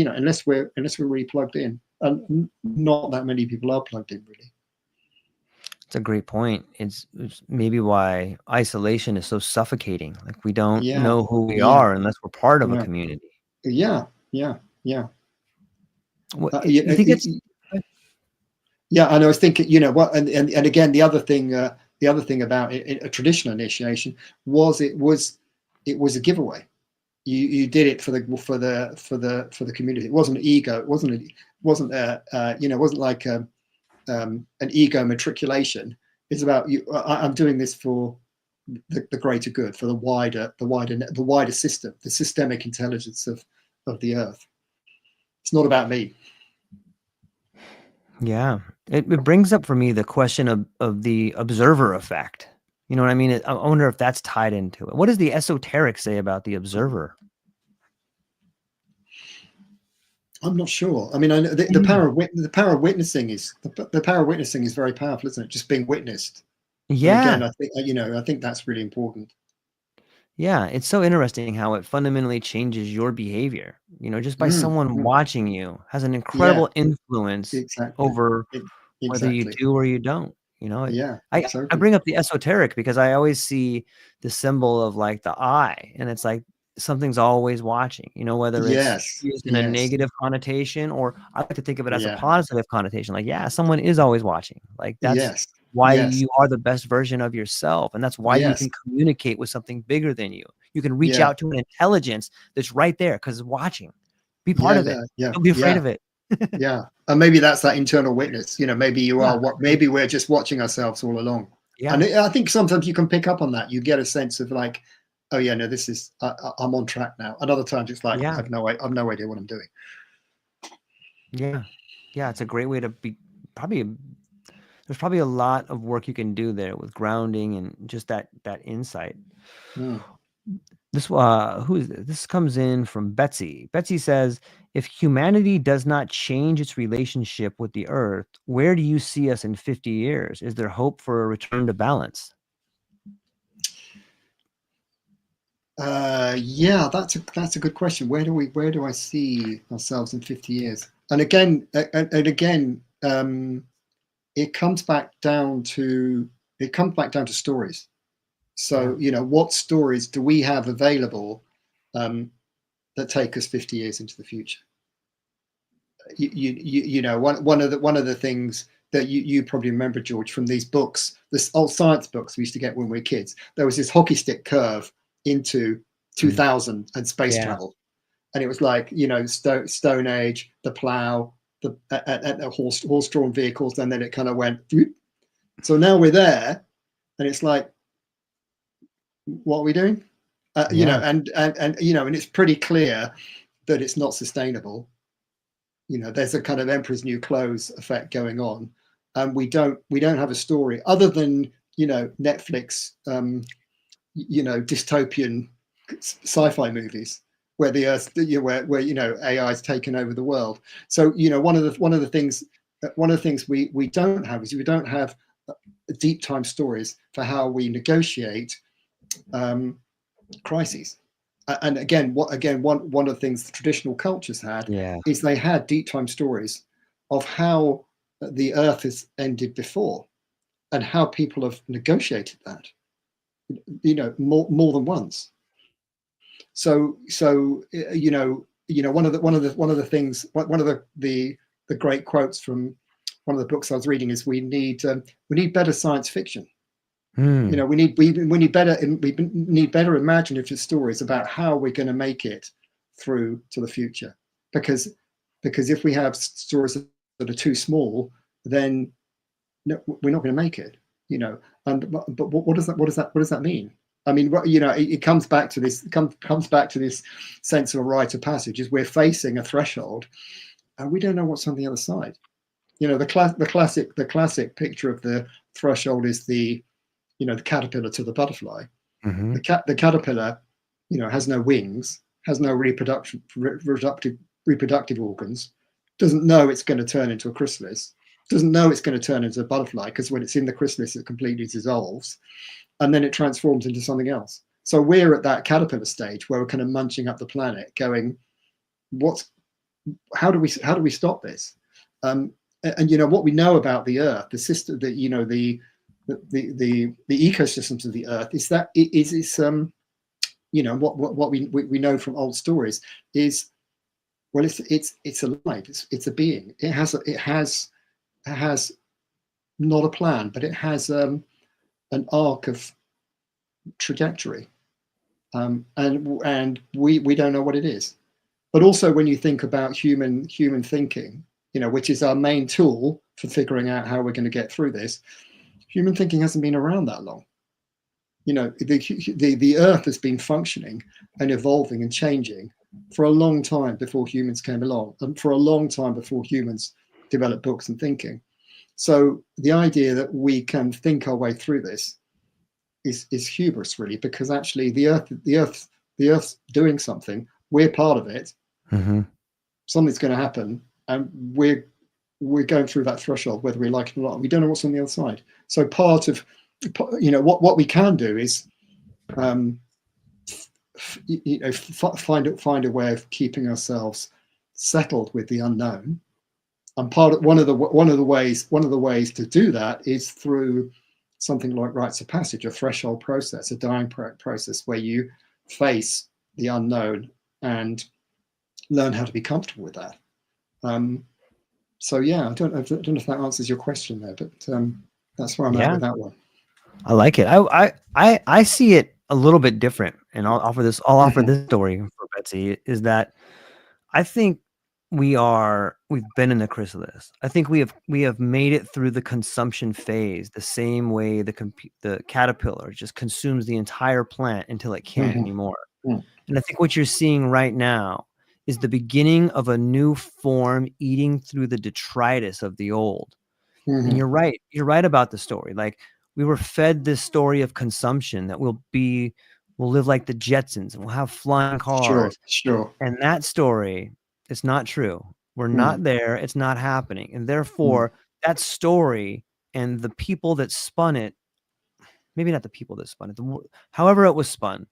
we're really plugged in. And not that many people are plugged in, really. It's a great point. It's maybe why isolation is so suffocating. Like, we don't know who we are unless we're part of a community. Yeah. What, you think it's? Yeah, and I was thinking, and again, the other thing about a traditional initiation was it was a giveaway. You did it for the community. It wasn't ego. It wasn't like an ego matriculation. It's about you. I'm doing this for the greater good, for the wider system, the systemic intelligence of the earth. It's not about me. Yeah, it brings up for me the question of the observer effect. You know what I mean? I wonder if that's tied into it. What does the esoteric say about the observer? I'm not sure. I mean, the power of witnessing is very powerful, isn't it? Just being witnessed. Yeah. And again, I think that's really important. Yeah, it's so interesting how it fundamentally changes your behavior. Just by someone watching you has an incredible influence over whether you do or you don't. I bring up the esoteric because I always see the symbol of like the eye, and it's like something's always watching, whether it's used in a negative connotation, or I like to think of it as a positive connotation. Like, someone is always watching. Like, that's why you are the best version of yourself. And that's why you can communicate with something bigger than you. You can reach out to an intelligence that's right there because it's watching. Be part of it. Don't be afraid of it. And maybe that's that internal witness. Maybe you are maybe we're just watching ourselves all along. And I think sometimes you can pick up on that. You get a sense of like, oh yeah, no, this is I'm on track now. And other times it's like, I've no idea what I'm doing. Yeah, it's a great way to be. There's probably a lot of work you can do there with grounding and just that insight. This this comes in from Betsy. Betsy says, if humanity does not change its relationship with the earth, where do you see us in 50 years? Is there hope for a return to balance? Yeah, that's a good question. Where do I see ourselves in 50 years? And again, it comes back down to stories. So what stories do we have available that take us 50 years into the future. You know, one of the things that you probably remember, George, from these books, this old science books we used to get when we were kids, there was this hockey stick curve into 2000 and space Yeah. travel. And it was like, you know, Stone Age, the plow, the horse-drawn vehicles, and then it kind of went. So now we're there, and it's like, what are we doing? You know, and you know, and it's pretty clear that it's not sustainable. You know, there's a kind of Emperor's New Clothes effect going on, and we don't have a story other than, you know, Netflix, you know, dystopian sci-fi movies where the Earth, you know, where you know AI has taken over the world. So you know, one of the things we don't have is we don't have deep time stories for how we negotiate crises. And again, one of the things the traditional cultures had is they had deep time stories of how the Earth has ended before and how people have negotiated that, you know, more than once. So you know, one of the things, one of the great quotes from one of the books I was reading is we need better science fiction. You know, we need better imaginative stories about how we're going to make it through to the future, because if we have stories that are too small, then no, we're not going to make it. You know, and but what does that mean? I mean, you know, it comes back to this sense of a rite of passage. Is we're facing a threshold, and we don't know what's on the other side. You know, the classic picture of the threshold is the caterpillar to the butterfly. The caterpillar, you know, has no wings, has no reproductive organs, doesn't know it's going to turn into a chrysalis, doesn't know it's going to turn into a butterfly, because when it's in the chrysalis, it completely dissolves, and then it transforms into something else. So we're at that caterpillar stage where we're kind of munching up the planet, going, how do we stop this? And you know what we know about the Earth, the system, that you know the ecosystems of the Earth is that it's you know what we know from old stories is, well, it's alive, it's a being, it has not a plan, but it has an arc of trajectory, and we don't know what it is. But also when you think about human thinking, you know, which is our main tool for figuring out how we're going to get through this, human thinking hasn't been around that long. You know, the Earth has been functioning and evolving and changing for a long time before humans came along, and for a long time before humans developed books and thinking. So the idea that we can think our way through this is hubris, really, because actually the Earth's doing something. We're part of it. Something's going to happen, and we're going through that threshold, whether we like it or not. We don't know what's on the other side. So part of, you know, what we can do is, you know, find a way of keeping ourselves settled with the unknown. And one of the ways to do that is through something like rites of passage, a threshold process, a dying process, where you face the unknown and learn how to be comfortable with that. So yeah, I don't know if that answers your question there, but that's where I'm at with that one. I like it. I see it a little bit different, and I'll offer this story for Betsy, is that I think we've been in the chrysalis. I think we have made it through the consumption phase, the same way the caterpillar just consumes the entire plant until it can't anymore. And I think what you're seeing right now is the beginning of a new form eating through the detritus of the old. And you're right about the story. Like, we were fed this story of consumption, that we'll live like the Jetsons and we'll have flying cars. Sure. And that story is not true. We're not there. It's not happening. And therefore, that story and the people that spun it, maybe not the people that spun it, however it was spun,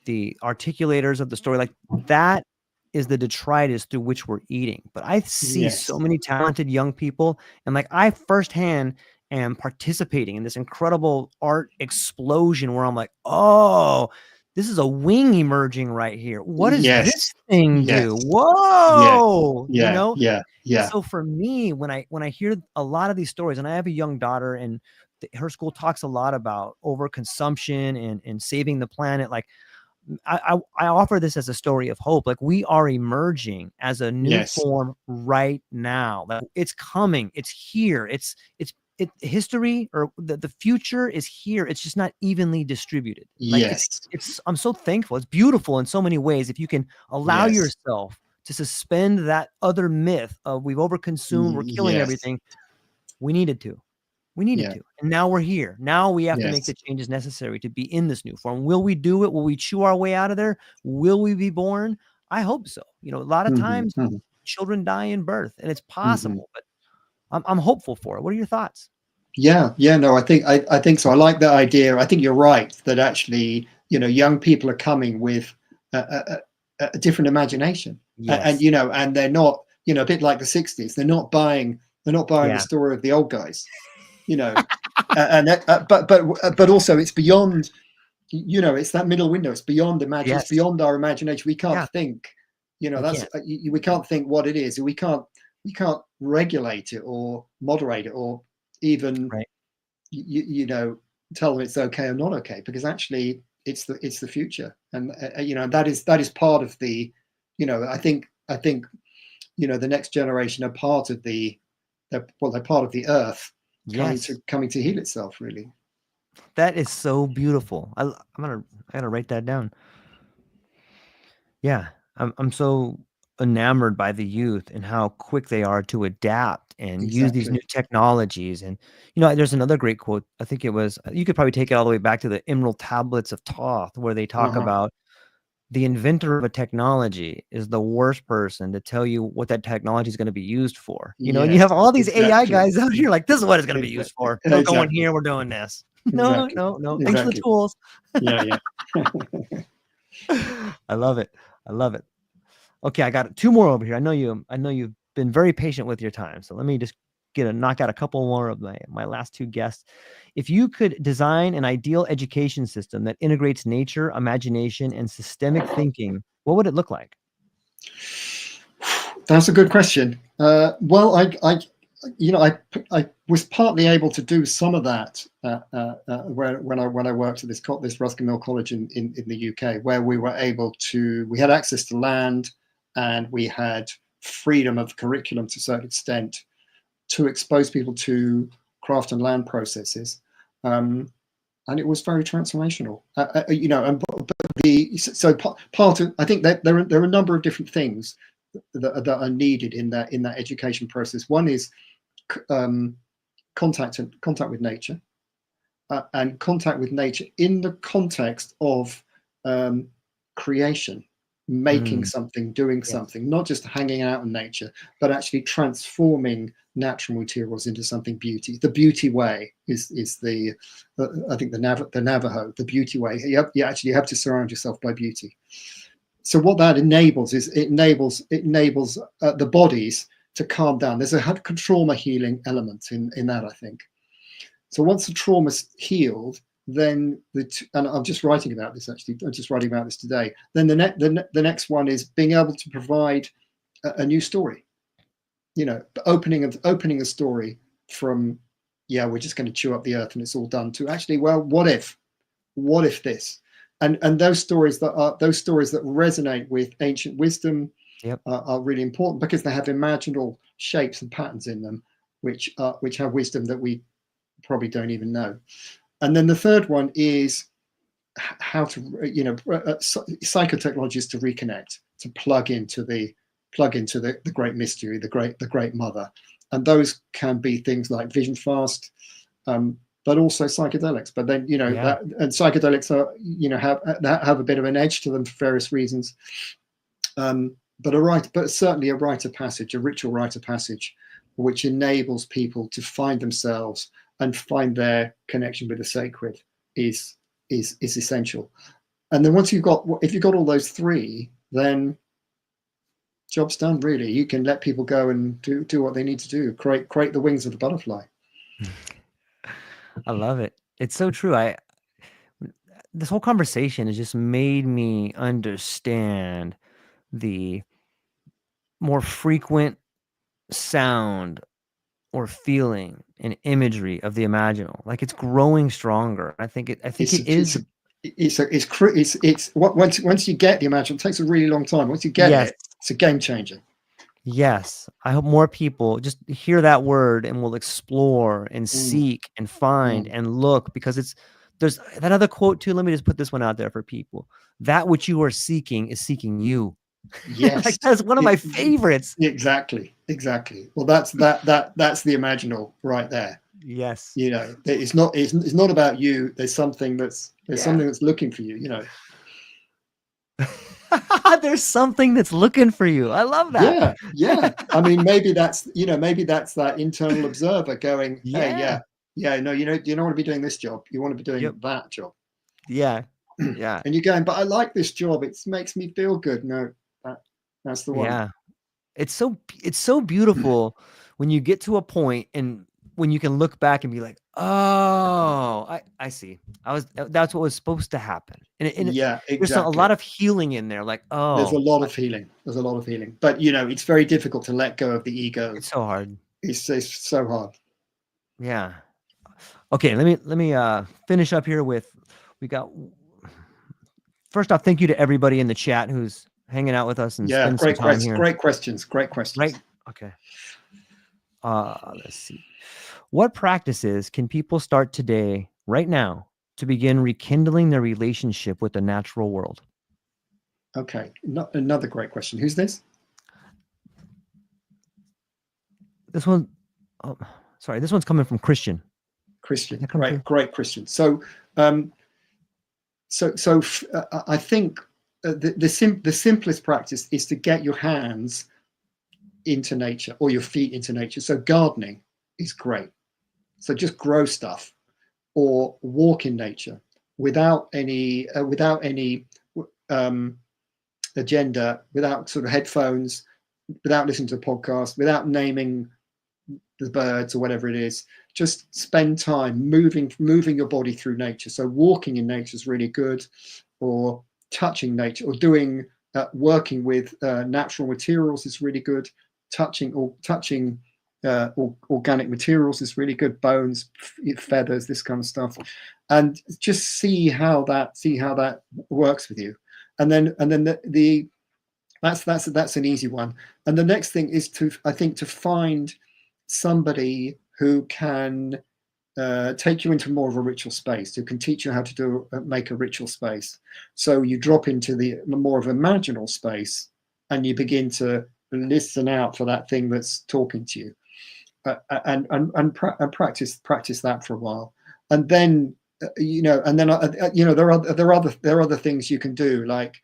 the articulators of the story, like, that is the detritus through which we're eating. But I see so many talented young people, and like, I firsthand am participating in this incredible art explosion where I'm like, oh, this is a wing emerging right here. What does Yes. this thing Yes. do? Yeah. Whoa, Yeah. Yeah. And Yeah. so for me, when I hear a lot of these stories, and I have a young daughter, and her school talks a lot about overconsumption and saving the planet, like I offer this as a story of hope. Like, we are emerging as a new Yes. form right now. Like, it's coming. It's here. History, or the future is here. It's just not evenly distributed. Like, Yes. I'm so thankful. It's beautiful in so many ways. If you can allow Yes. yourself to suspend that other myth of we've overconsumed, we're killing Yes. everything. We needed to. We needed Yeah. to. And now we're here. Now we have to make Yes. the changes necessary to be in this new form. Will we do it? Will we chew our way out of there? Will we be born? I hope so. A lot of Hmm. times Hmm. children die in birth, and it's Hmm. possible, but I'm hopeful for it. What are your thoughts? Yeah. Yeah. No, I think so. I like that idea. I think you're right that actually, young people are coming with a different imagination, and Yes. and they're not, a bit like the '60s. They're not buying the Yeah. story of the old guys, you know, and but also it's beyond. It's that middle window. It's beyond imagine. It's Yes. beyond our imagination. We can't Yeah. think. We That's can't. we can't think what it is. We can't regulate it or moderate it or even Right. tell them it's okay or not okay, because actually it's the future, and that is part of the. I think the next generation are part of they're part of the earth Yes. coming to heal itself, really. That is so beautiful. I gotta write that down. Yeah, I'm so enamored by the youth and how quick they are to adapt and use these new Exactly. technologies. And there's another great quote. I think it was, you could probably take it all the way back to the Emerald Tablets of Thoth, where they talk Uh-huh. about the inventor of a technology is the worst person to tell you what that technology is going to be used for. And you Yes, have all these AI exactly. guys out here like, this is what it's going to be used Exactly. for. We're going Exactly. here. We're doing this. No, Exactly. no, no. Thanks for the Exactly. tools. Yeah, yeah. I love it. I love it. Okay, I got two more over here. I know you've been very patient with your time. So let me just knock out a couple more of my last two guests. If you could design an ideal education system that integrates nature, imagination, and systemic thinking, what would it look like? That's a good question. Well, I was partly able to do some of that when I worked at this Ruskin Mill College in the UK, where we had access to land, and we had freedom of curriculum to a certain extent to expose people to craft and land processes. And it was very transformational. And part of, I think that there are a number of different things that are needed in that education process. One is contact with nature, and contact with nature in the context of creation, making Mm, something, doing yes. something, not just hanging out in nature, but actually transforming natural materials into something beauty. The beauty way is the I think the Navajo, the beauty way. You actually have to surround yourself by beauty. So what that enables is it enables the bodies to calm down. There's a trauma healing element in that, I think. So once the trauma's healed, then and I'm just writing about this actually. I'm just writing about this today. Then the next one is being able to provide a new story. Opening a story from, yeah, we're just going to chew up the earth and it's all done, to actually, well, what if this, and those stories that resonate with ancient wisdom Yep. are really important, because they have imaginal shapes and patterns in them, which have wisdom that we probably don't even know. And then the third one is how to, psychotechnologies to reconnect, to plug into the great mystery, the great mother. And those can be things like vision fast, but also psychedelics. But then, Yeah. that, and psychedelics are, have a bit of an edge to them for various reasons. But certainly a rite of passage, a ritual rite of passage, which enables people to find themselves and find their connection with the sacred, is essential. And then if you've got all those three, then job's done. Really, you can let people go and do what they need to do. Create the wings of the butterfly. I love it. It's so true. this whole conversation has just made me understand the more frequent sound or feeling and imagery of the imaginal. Like it's growing stronger. I think It's it is. it's what once you get the imaginal, it takes a really long time. Once you get Yes. it, it's a game changer. Yes. I hope more people just hear that word and will explore and Mm, seek and find mm. and look, because there's that other quote too. Let me just put this one out there for people. That which you are seeking is seeking you. Yes, Like that's one of my favorites. exactly. Well, that's the imaginal right there. Yes. You know, it's not about you. There's Yeah. something that's looking for you. You know. There's something that's looking for you. I love that. Yeah. I mean, maybe that's that internal observer going, hey, Yeah. no, you don't want to be doing this job. You want to be doing Yep. that job. Yeah. Yeah. And you're going, but I like this job. It makes me feel good. No, that, that's the one. Yeah. It's so beautiful when you get to a point and when you can look back and be like, oh, I see. That's what was supposed to happen. Yeah, There's a exactly. lot of healing in there. Like, There's a oh, lot of healing. There's a lot of healing. But it's very difficult to let go of the ego. it's so hard. It's so hard. Yeah. Okay, let me finish up here with we got first off, thank you to everybody in the chat who's hanging out with us and Yeah, spending some time here. great questions. Great Right? questions. Okay. Let's see. What practices can people start today, right now, to begin rekindling their relationship with the natural world? Okay. Another great question. Who's this? This one, oh, sorry, this one's coming from Christian. Did Christian. that come through? Great Christian. So, I think the simplest practice is to get your hands into nature or your feet into nature. So gardening is great. So just grow stuff or walk in nature without any agenda, without sort of headphones, without listening to a podcast, without naming the birds or whatever it is. Just spend time moving your body through nature. So walking in nature is really good, or touching nature, or doing working with natural materials is really good. Touching organic materials is really good. Bones, feathers, this kind of stuff, and just see how that works with you. And then the that's an easy one. And the next thing is to find somebody who can take you into more of a ritual space, who can teach you how to make a ritual space. So you drop into the more of a marginal space, and you begin to listen out for that thing that's talking to you, and practice that for a while, and then there are other things you can do, like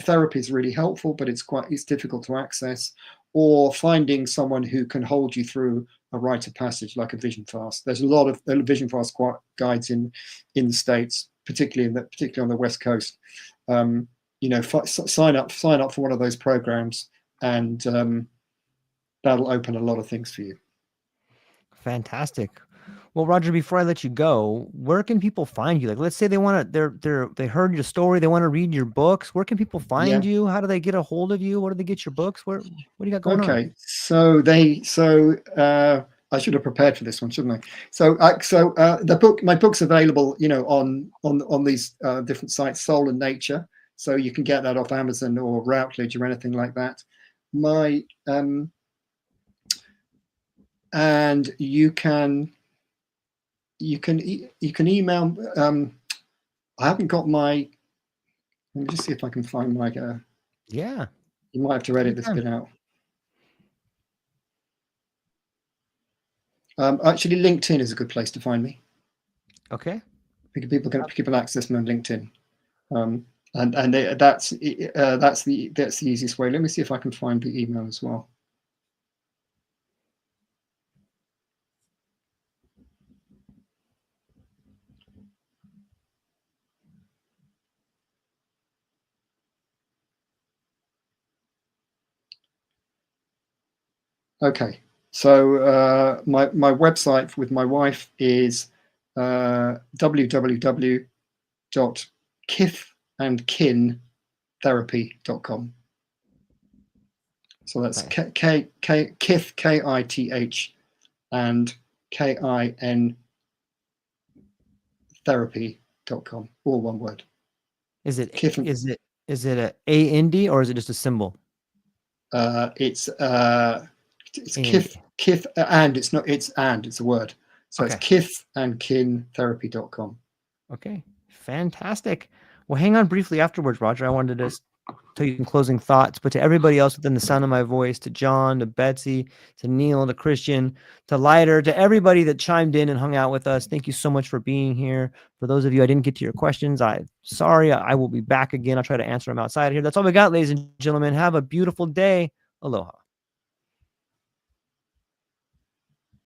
therapy is really helpful, but it's difficult to access, or finding someone who can hold you through a rite of passage like a vision fast. There's a lot of vision fast guides in the States, particularly on the West Coast. Sign up for one of those programs, and that'll open a lot of things for you. Fantastic. Well, Roger, before I let you go, where can people find you? Like, let's say they want to, they heard your story, they want to read your books. Where can people find Yeah. you? How do they get a hold of you? Where do they get your books? What do you got going on? Okay. I should have prepared for this one, shouldn't I? My book's available, on these different sites, Soul and Nature. So you can get that off Amazon or Routledge or anything like that. And you can email. I haven't got my. Let me just see if I can find my. Yeah. You might have to edit this bit out. Actually, LinkedIn is a good place to find me. Okay. People access me on LinkedIn, and that's the easiest way. Let me see if I can find the email as well. Okay, so my website with my wife is www.nature-infused, kith-and-kin-therapy.com. So that's Nice. kith, Kith, and KIN therapy.com, all one word. Is it Kith, is it is it a AND or is it just a symbol? it's AND. kith, and it's not, it's a word. So it's Okay. kith-and-kin-therapy.com. Okay. Fantastic. Well, hang on briefly afterwards, Roger. I wanted to tell you some closing thoughts, but to everybody else within the sound of my voice, to John, to Betsy, to Neil, to Christian, to Leiter, to everybody that chimed in and hung out with us, thank you so much for being here. For those of you I didn't get to your questions, I'm sorry. I will be back again. I'll try to answer them outside here. That's all we got, ladies and gentlemen. Have a beautiful day. Aloha.